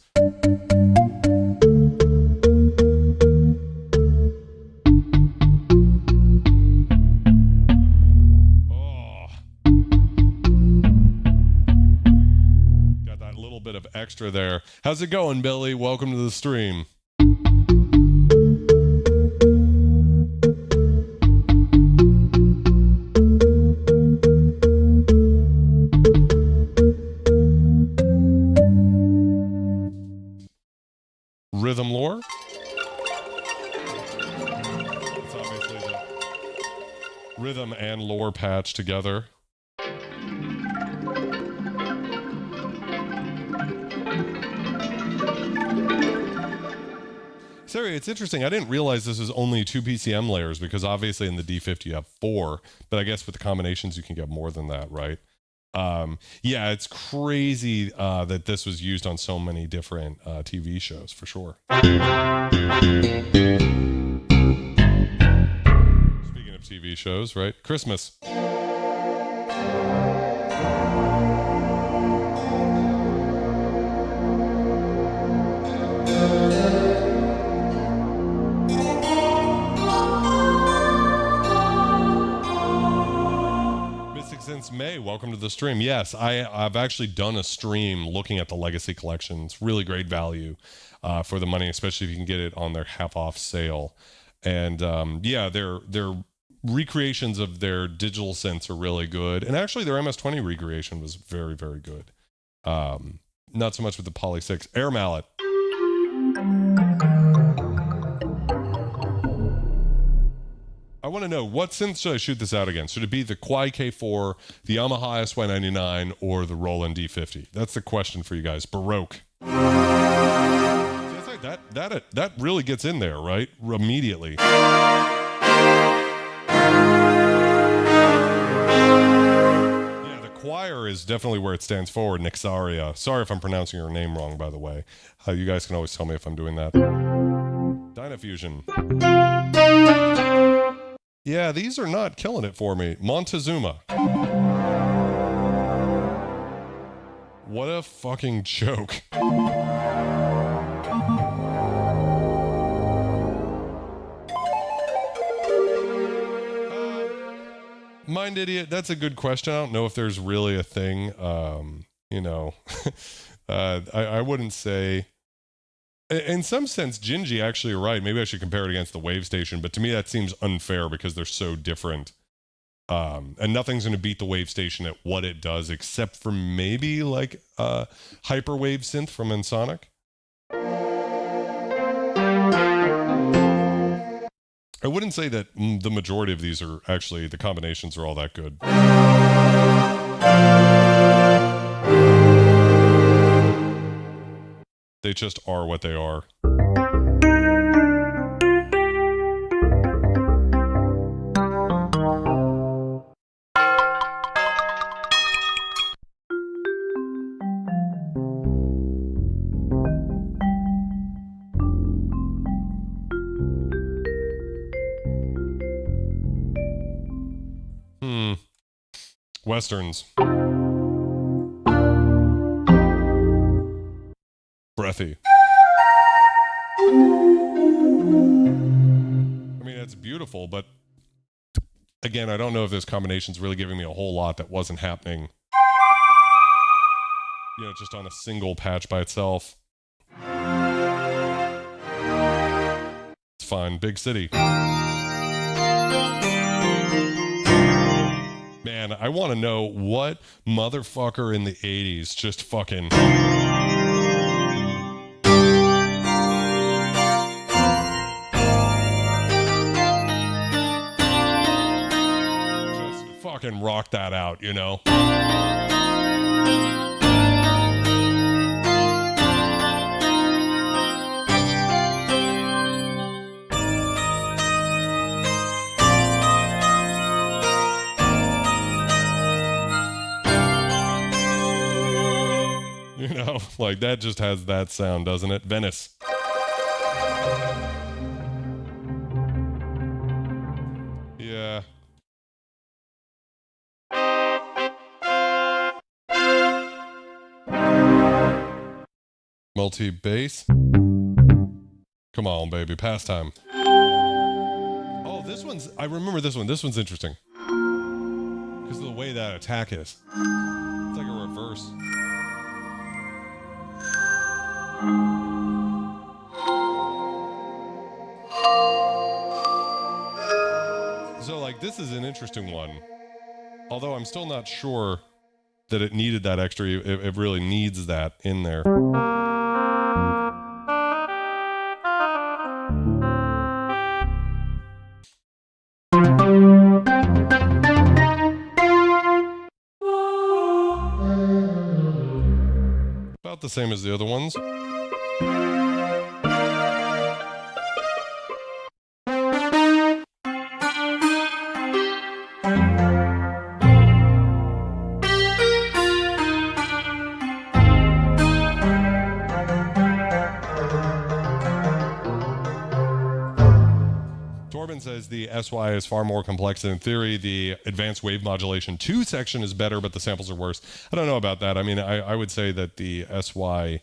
got that little bit of extra there. How's it going, Billy? Welcome to the stream. Rhythm lore. It's obviously the rhythm and lore patch together. Sorry, it's interesting. I didn't realize this is only 2 PCM layers because obviously in the D50 you have 4, but I guess with the combinations you can get more than that, right? Yeah, it's crazy that this was used on so many different TV shows, for sure. Speaking of TV shows, right? Christmas. Since May, welcome to the stream. Yes, I've actually done a stream looking at the Legacy collection. It's really great value for the money, especially if you can get it on their half-off sale. And yeah, their recreations of their digital synths are really good. And actually, their MS-20 recreation was very, very good. Not so much with the Poly 6. Air Mallet. I want to know, what synth should I shoot this out against? Should it be the Kwai K4, the Yamaha SY99, or the Roland D-50? That's the question for you guys. Baroque. See, that really gets in there, right? Immediately. Yeah, the choir is definitely where it stands forward, Nixaria. Sorry if I'm pronouncing your name wrong, by the way. You guys can always tell me if I'm doing that. Dynafusion. Yeah, these are not killing it for me. Montezuma. What a fucking joke. Mind Idiot, that's a good question. I don't know if there's really a thing. You know, I wouldn't say. In some sense, Gingy actually are right. Maybe I should compare it against the Wave Station, but to me that seems unfair because they're so different. And nothing's going to beat the Wave Station at what it does, except for maybe like Hyperwave Synth from Ensoniq. I wouldn't say that the majority of these are actually, the combinations are all that good. They just are what they are. Westerns. Breathy. I mean, it's beautiful, but again, I don't know if this combination's really giving me a whole lot that wasn't happening, you know, just on a single patch by itself. It's fine. Big City. Man, I want to know what motherfucker in the 80s just fucking... just fucking rock that out, you know? You know, like that just has that sound, doesn't it? Venice. Yeah. Multi-bass. Come on, baby. Pastime. Oh, this one's... I remember this one. This one's interesting. Because of the way that attack is. It's like a reverse. So, like, this is an interesting one. Although I'm still not sure that it needed that extra. It really needs that in there. About the same as the other ones. Says the SY is far more complex than in theory. The advanced wave modulation 2 section is better, but the samples are worse. I don't know about that. I mean, I would say that the SY,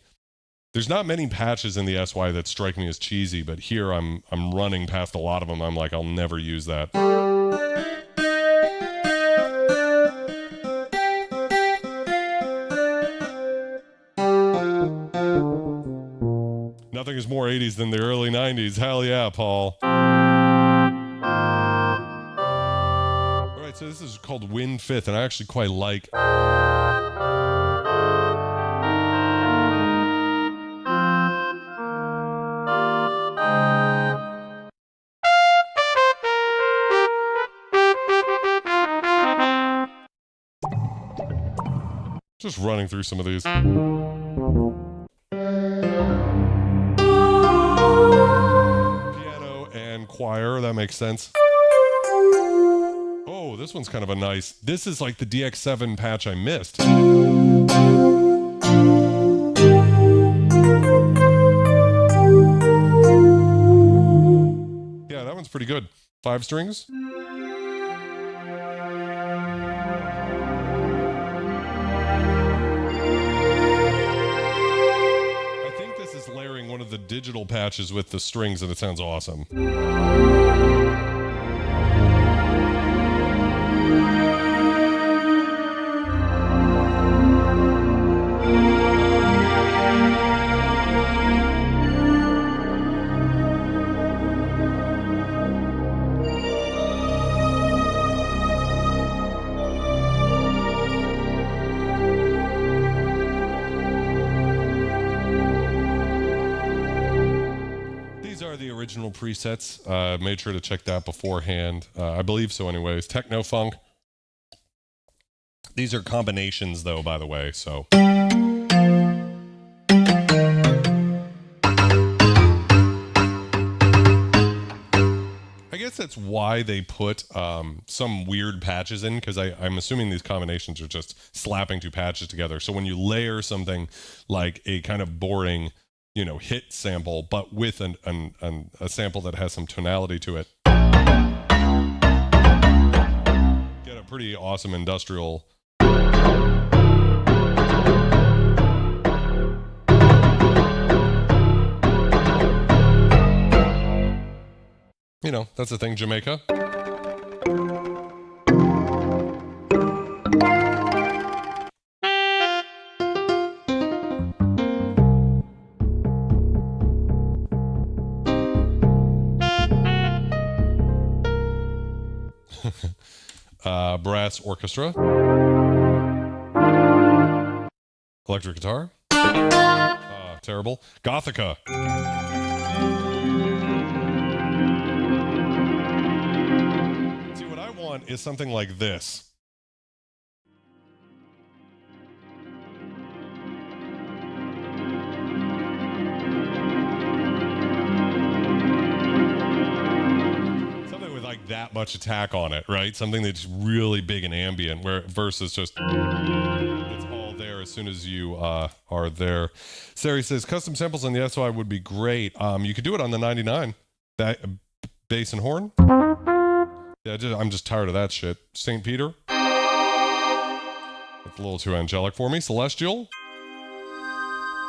there's not many patches in the SY that strike me as cheesy, but here I'm running past a lot of them. I'm like, I'll never use that. Nothing is more 80s than the early 90s. Hell yeah, Paul. So this is called Win Fifth, and I actually quite like. Just running through some of these. Piano and choir, that makes sense. Oh, Oh, this one's kind of a nice, this is like the DX7 patch I missed. Yeah, that one's pretty good. 5 strings. I think this is layering one of the digital patches with the strings, and it sounds awesome. Original presets. Made sure to check that beforehand. I believe so anyways. Techno funk. These are combinations though, by the way, so. I guess that's why they put some weird patches in, because I'm assuming these combinations are just slapping 2 patches together. So when you layer something like a kind of boring, you know, hit sample, but with a sample that has some tonality to it, get a pretty awesome industrial. You know, that's the thing, Jamaica. Brass orchestra, electric guitar, terrible, Gothica. See, what I want is something like this. That much attack on it, right? Something that's really big and ambient, where versus just it's all there as soon as you are there. Sari says custom samples on the SOI would be great. You could do it on the 99, that bass and horn. Yeah, I'm just tired of that shit. St. Peter, that's a little too angelic for me. Celestial,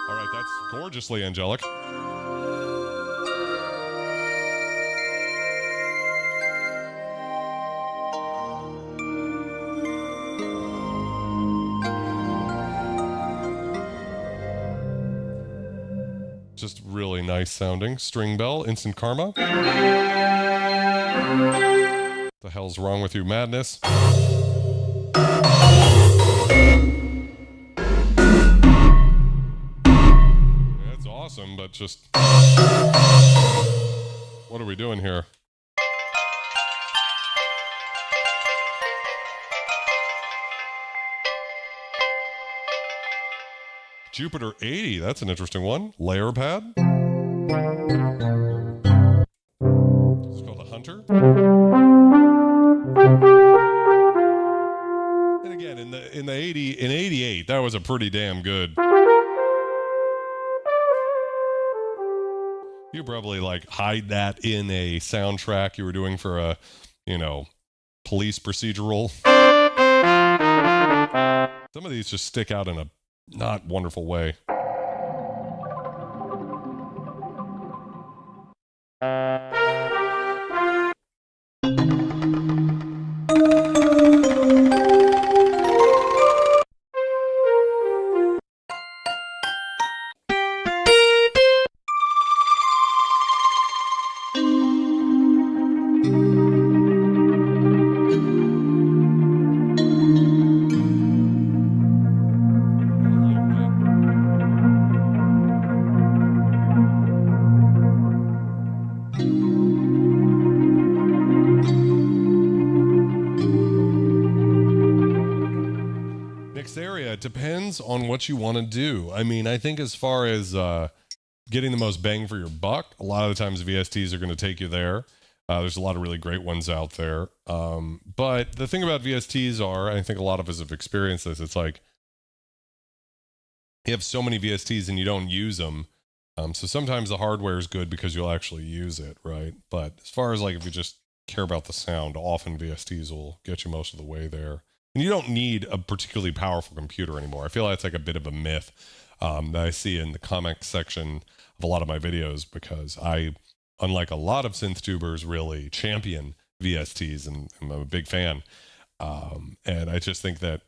all right, that's gorgeously angelic. Just really nice sounding. String bell, instant karma. The hell's wrong with you, madness? That's awesome, but just what are we doing here? Jupiter 80, that's an interesting one. Layer pad. It's called a Hunter. And again, in 88, that was a pretty damn good. You probably like hide that in a soundtrack you were doing for a, you know, police procedural. Some of these just stick out in a not wonderful way. It depends on what you want to do. I mean, I think as far as getting the most bang for your buck, a lot of the times VSTs are going to take you there. There's a lot of really great ones out there. But the thing about VSTs are, and I think a lot of us have experienced this, it's like you have so many VSTs and you don't use them. So sometimes the hardware is good because you'll actually use it, right? But as far as like if you just care about the sound, often VSTs will get you most of the way there. And you don't need a particularly powerful computer anymore. I feel that's like a bit of a myth that I see in the comments section of a lot of my videos, because I, unlike a lot of synth tubers, really champion VSTs, and I'm a big fan. And I just think that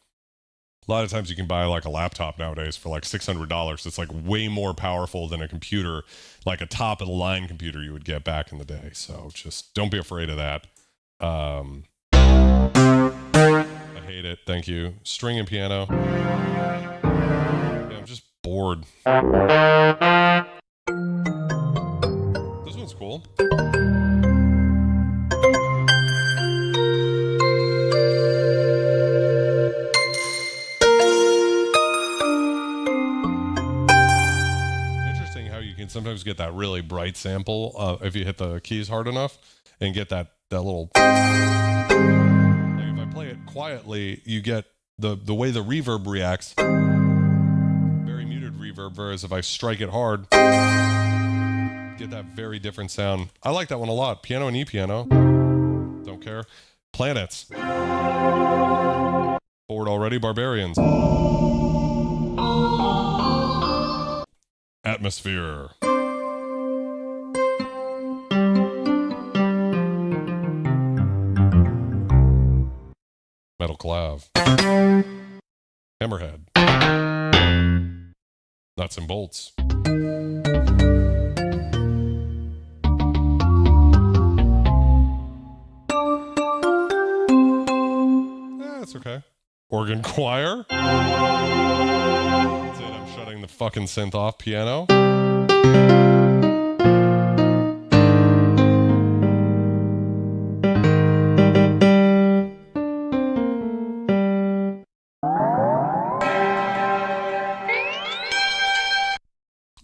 a lot of times you can buy like a laptop nowadays for like $600. It's like way more powerful than a computer, like a top of the line computer you would get back in the day. So just don't be afraid of that. I hate it. Thank you. String and piano. Yeah, I'm just bored. This one's cool. Sometimes get that really bright sample if you hit the keys hard enough and get that little, like if I play it quietly, you get the way the reverb reacts, very muted reverb, whereas if I strike it hard, get that very different sound. I like that one a lot. Piano and E-piano, don't care. Planets, forward already. Barbarians, atmosphere. Metal clav. Hammerhead. Nuts and bolts. That's okay. Organ choir. That's it. I'm shutting the fucking synth off. Piano.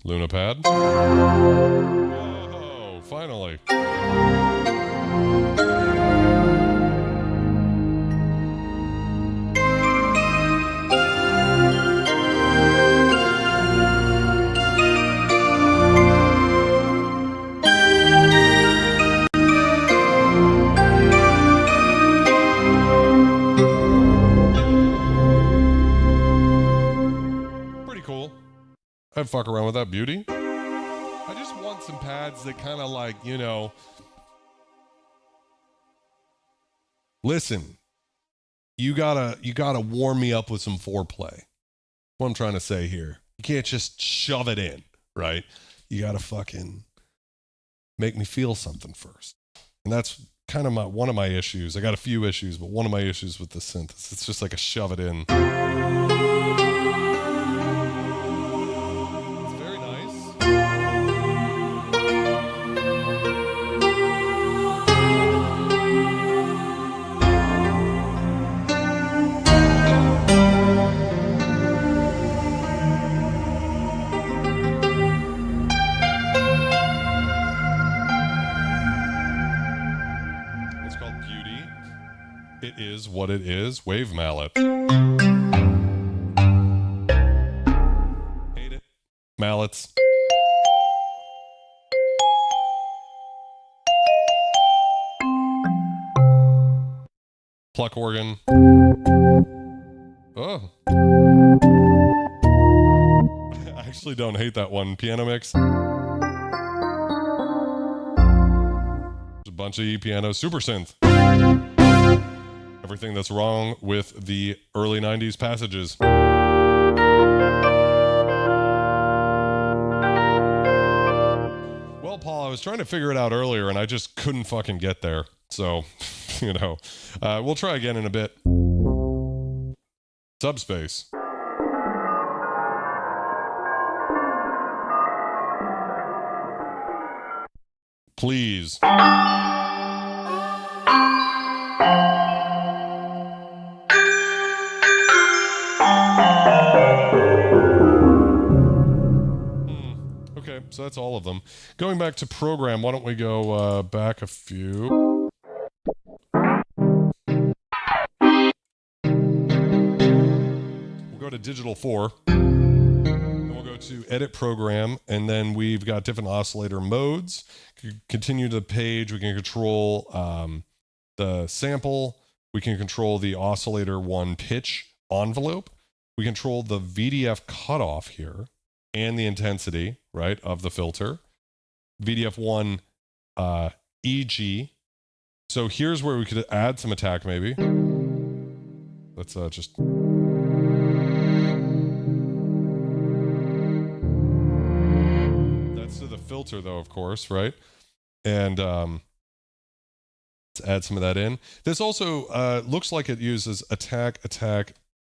Lunapad. Oh, finally. Pretty cool. I'd fuck around with that beauty. I just want some pads that kind of like, you know, listen, you gotta warm me up with some foreplay. What I'm trying to say here. You can't just shove it in, right? You gotta fucking make me feel something first. And that's kind of one of my issues. I got a few issues, but one of my issues with the synth is it's just like a shove it in. It is what it is. Wave mallet. Hate it. Mallets. Pluck organ. Oh. I actually don't hate that one. Piano mix. There's a bunch of E-piano. Super synth. Everything that's wrong with the early 90s passages. Well, Paul, I was trying to figure it out earlier and I just couldn't fucking get there. So, you know, we'll try again in a bit. Subspace. Please. So that's all of them. Going back to program, why don't we go back a few. We'll go to Digital 4. Then we'll go to Edit Program, and then we've got different oscillator modes. Continue the page. We can control the sample. We can control the oscillator 1 pitch envelope. We control the VDF cutoff here and the intensity, right, of the filter. VDF1 EG. So here's where we could add some attack maybe. Let's just... That's to the filter though, of course, right? And let's add some of that in. This also looks like it uses attack,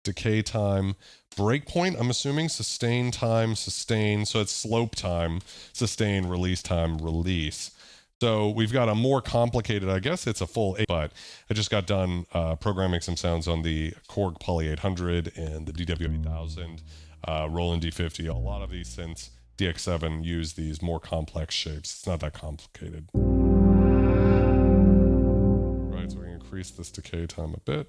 decay time, breakpoint, I'm assuming, sustain time, sustain. So it's slope time, sustain, release time, release. So we've got a more complicated, I guess it's a full 8, but I just got done programming some sounds on the Korg Poly 800 and the DW 8000, Roland D-50. A lot of these synths, DX7, use these more complex shapes. It's not that complicated. Right, so we can increase this decay time a bit.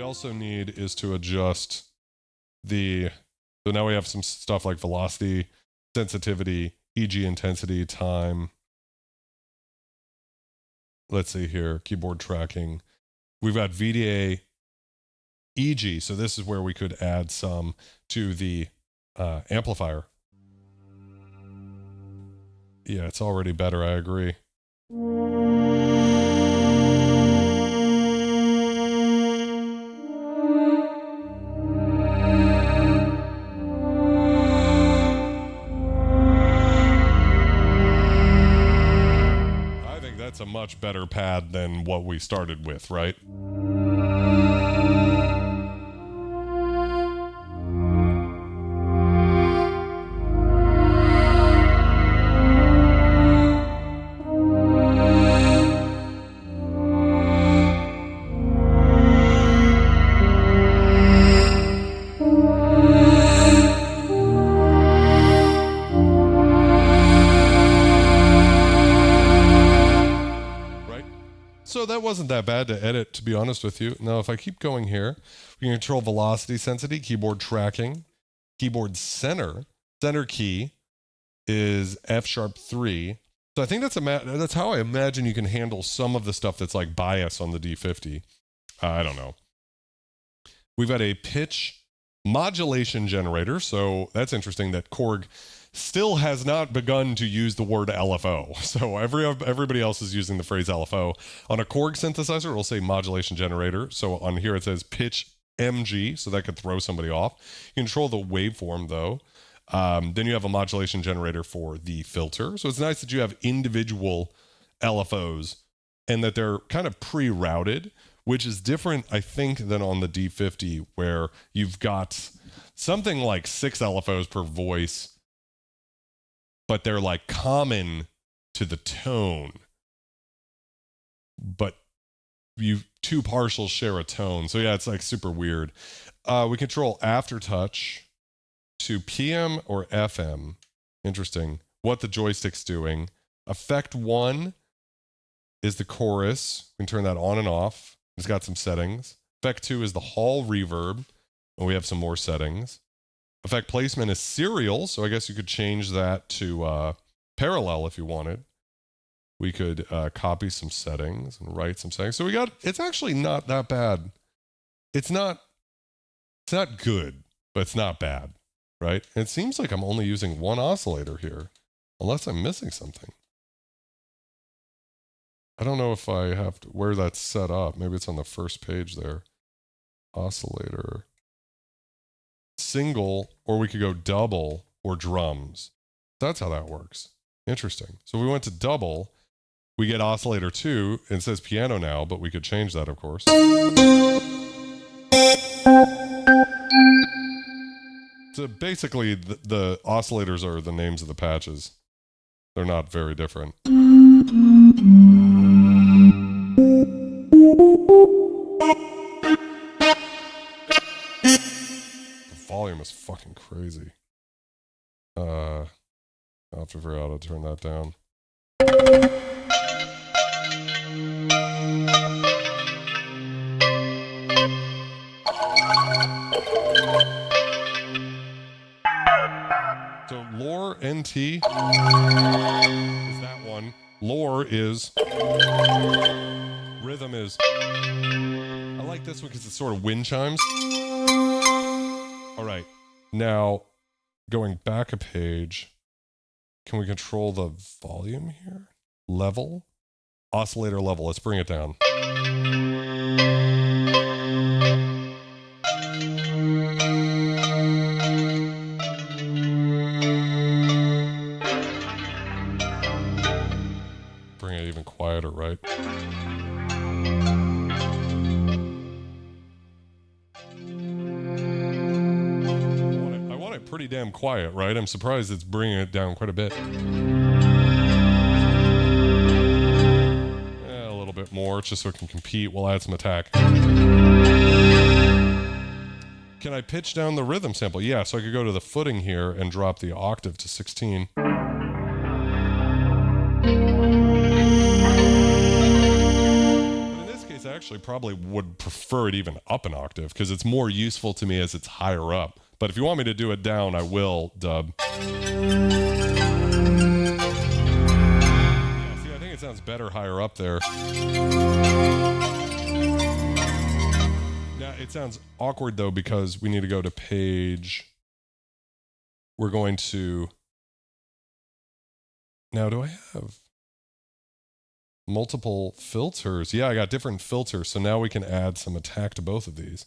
Also need is to adjust the, so now we have some stuff like velocity, sensitivity, EG intensity, time. Let's see here, keyboard tracking. We've got VDA, EG, so this is where we could add some to the amplifier. Yeah, it's already better, I agree. That's a much better pad than what we started with, right? So that wasn't that bad to edit, to be honest with you. Now, if I keep going here, we can control velocity, sensitivity, keyboard tracking, keyboard center. Center key is F#3. So I think that's how I imagine you can handle some of the stuff that's like bias on the D50. I don't know. We've got a pitch modulation generator. So that's interesting that Korg still has not begun to use the word LFO. So everybody else is using the phrase LFO. On a Korg synthesizer, it'll say modulation generator. So on here it says pitch MG, so that could throw somebody off. You control the waveform though. Then you have a modulation generator for the filter. So it's nice that you have individual LFOs and that they're kind of pre-routed, which is different, I think, than on the D50, where you've got something like 6 LFOs per voice, but they're like common to the tone. But two partials share a tone. So yeah, it's like super weird. We control aftertouch to PM or FM. Interesting. What the joystick's doing. Effect 1 is the chorus. We can turn that on and off. It's got some settings. Effect 2 is the hall reverb. And we have some more settings. Effect placement is serial, so I guess you could change that to parallel if you wanted. We could copy some settings and write some settings. So it's actually not that bad. It's not good, but it's not bad, right? And it seems like I'm only using one oscillator here, unless I'm missing something. I don't know if I have to, where that's set up. Maybe it's on the first page there. Oscillator. Single, or we could go double or drums. That's how that works. Interesting. So we went to double. We get oscillator 2. It says piano now, but we could change that, of course. So basically, the oscillators are the names of the patches. They're not very different. crazy. I'll have to figure out how to turn that down. So lore NT is that one. Lore is. Rhythm is. I like this one because it's sort of wind chimes. All right. Now, going back a page, can we control the volume here? Level? Oscillator level. Let's bring it down. Bring it even quieter, right? I want it pretty damn quiet, right? I'm surprised it's bringing it down quite a bit. Yeah, a little bit more, just so it can compete. We'll add some attack. Can I pitch down the rhythm sample? Yeah, so I could go to the footing here and drop the octave to 16. I actually probably would prefer it even up an octave because it's more useful to me as it's higher up. But if you want me to do it down, I will, Dub. Yeah, see, I think it sounds better higher up there. Now, it sounds awkward, though, because we need to go to page. We're going to. Now, do I have multiple filters? Yeah, I got different filters, so now we can add some attack to both of these.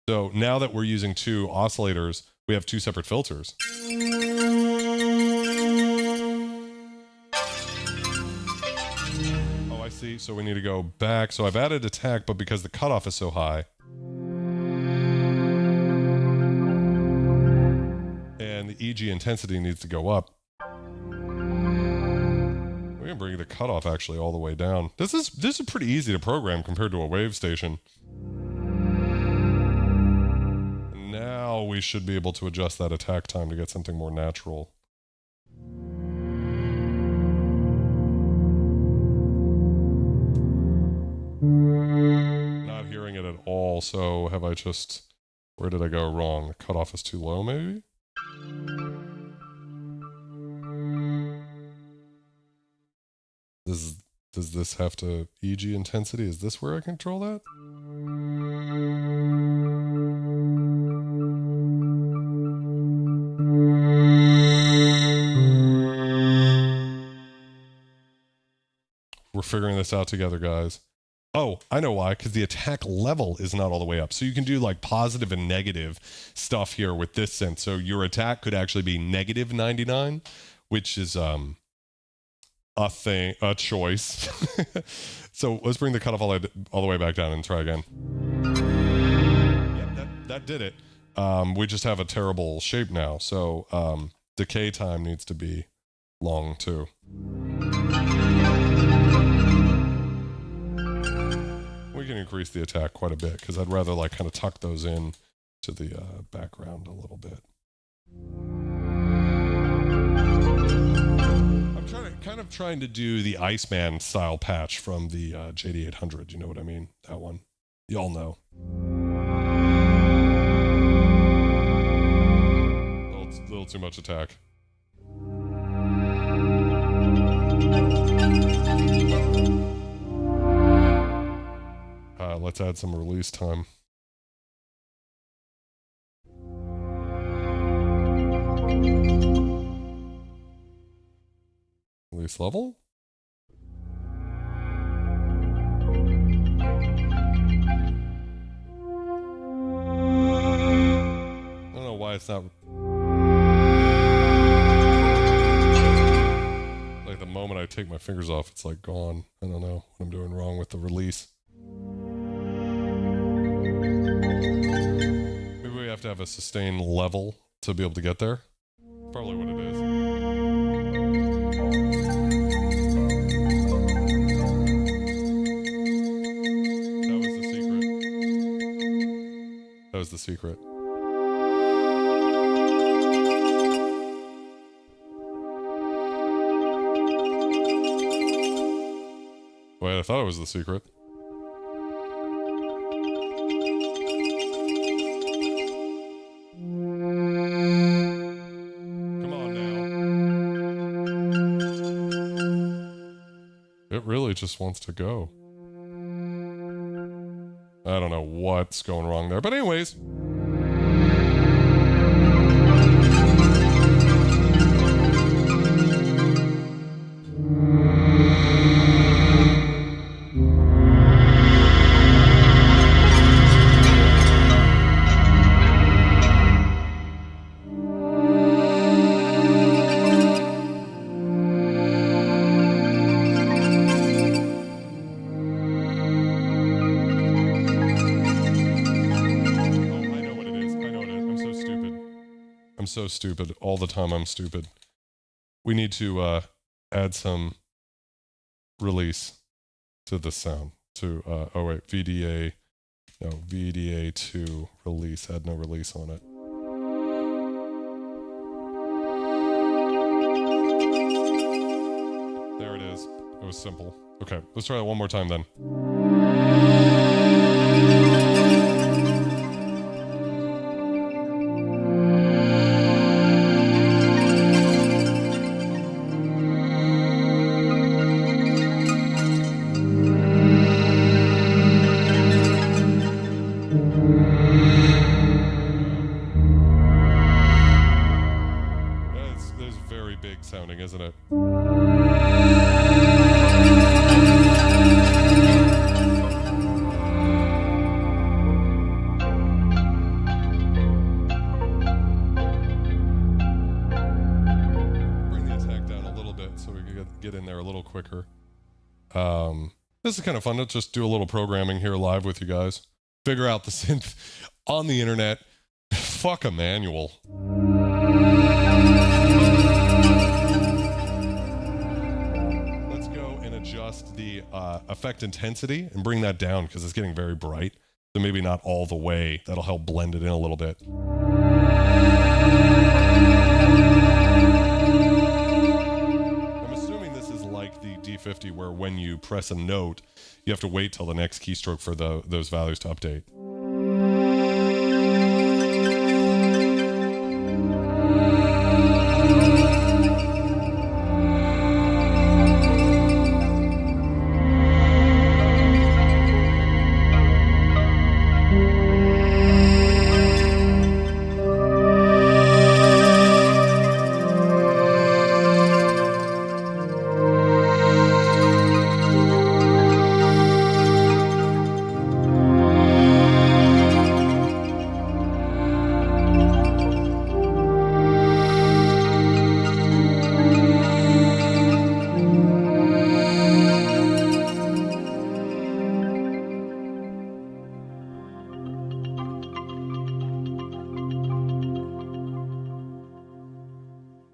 So now that we're using two oscillators, we have two separate filters. Oh, I see. So we need to go back. So I've added attack, but because the cutoff is so high, and the EG intensity needs to go up, we can bring the cutoff actually all the way down. This is pretty easy to program compared to a wave station. Now we should be able to adjust that attack time to get something more natural. Not hearing it at all, so have I just... Where did I go wrong? The cutoff is too low, maybe? Does this have to EG intensity? Is this where I control that? We're figuring this out together, guys. Oh, I know why, because the attack level is not all the way up. So you can do like positive and negative stuff here with this synth. So your attack could actually be negative 99, which is a choice. So let's bring the cutoff all the way back down and try again. Yeah, that did it. We just have a terrible shape now. So decay time needs to be long too. We can increase the attack quite a bit because I'd rather like kind of tuck those in to the background a little bit. I'm kind of trying to do the Iceman style patch from the JD800. You know what I mean? That one. Y'all know. A little too much attack. Let's add some release time. Release level? I don't know why it's not... Like the moment I take my fingers off, it's like gone. I don't know what I'm doing wrong with the release. Maybe we have to have a sustained level to be able to get there. Probably what it is. That was the secret. wait, I thought it was the secret. Come on now. It really just wants to go. I don't know what's going wrong there, but anyways. So stupid all the time. I'm stupid. We need to add some release to the sound to oh wait, VDA to release, add no release on it. There it is. It was simple. Okay, let's try that one more time then. Sounding, isn't it? Bring the attack down a little bit so we can get in there a little quicker. This is kind of fun to just do a little programming here live with you guys. Figure out the synth on the internet. Fuck a manual. Adjust the effect intensity and bring that down because it's getting very bright. So maybe not all the way. That'll help blend it in a little bit. I'm assuming this is like the D-50 where when you press a note, you have to wait till the next keystroke for those values to update.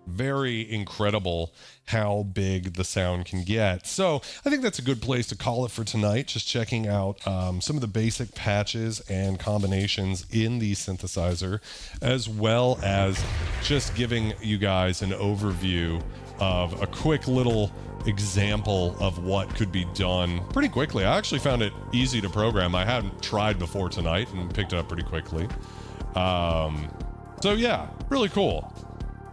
Very incredible how big the sound can get. So I think that's a good place to call it for tonight. Just checking out some of the basic patches and combinations in the synthesizer, as well as just giving you guys an overview of a quick little example of what could be done pretty quickly. I actually found it easy to program. I hadn't tried before tonight and picked it up pretty quickly. So yeah, really cool.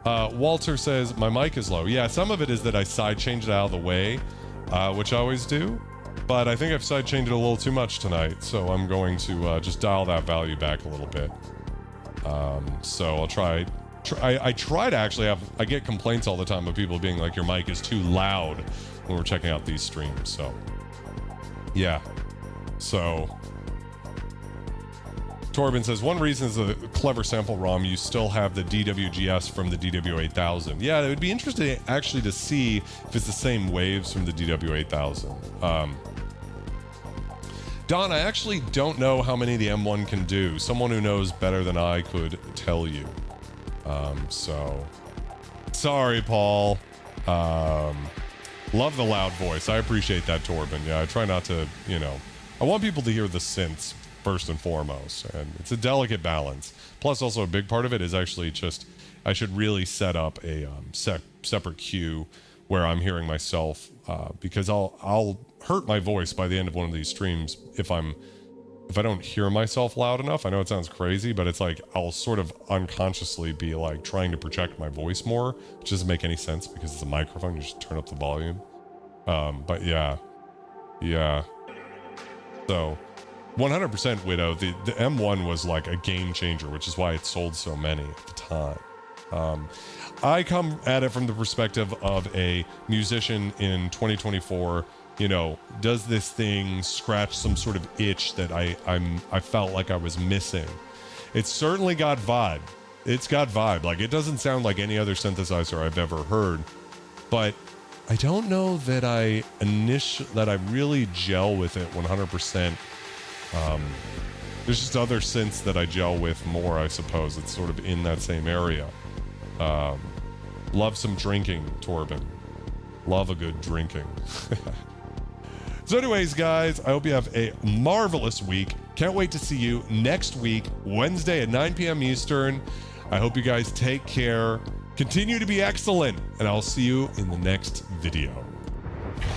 Walter says, my mic is low. Yeah, some of it is that I side changed it out of the way, which I always do. But I think I've side changed it a little too much tonight. So I'm going to just dial that value back a little bit. So I'll try. I try to actually have, I get complaints all the time of people being like, your mic is too loud when we're checking out these streams. So yeah. So Torben says, one reason is a clever sample ROM. You still have the DWGS from the DW8000. Yeah, it would be interesting actually to see if it's the same waves from the DW8000. Don, I actually don't know how many the M1 can do. Someone who knows better than I could tell you. So sorry, Paul. Love the loud voice. I appreciate that, Torben. Yeah, I try not to, you know, I want people to hear the synths first and foremost, and it's a delicate balance. Plus, also a big part of it is actually just I should really set up a separate cue where I'm hearing myself, because I'll hurt my voice by the end of one of these streams if I don't hear myself loud enough. I know it sounds crazy, but it's like I'll sort of unconsciously be like trying to project my voice more, which doesn't make any sense because it's a microphone. You just turn up the volume. But yeah. So 100% Widow. The M1 was like a game changer, which is why it sold so many at the time. I come at it from the perspective of a musician in 2024. You know, does this thing scratch some sort of itch that I felt like I was missing? It's certainly got vibe. It's got vibe. Like, it doesn't sound like any other synthesizer I've ever heard, but I don't know that I really gel with it 100%. There's just other synths that I gel with more, I suppose. It's sort of in that same area. Love some drinking, Torben. Love a good drinking. So anyways, guys, I hope you have a marvelous week. Can't wait to see you next week, Wednesday at 9 p.m. Eastern. I hope you guys take care. Continue to be excellent, and I'll see you in the next video.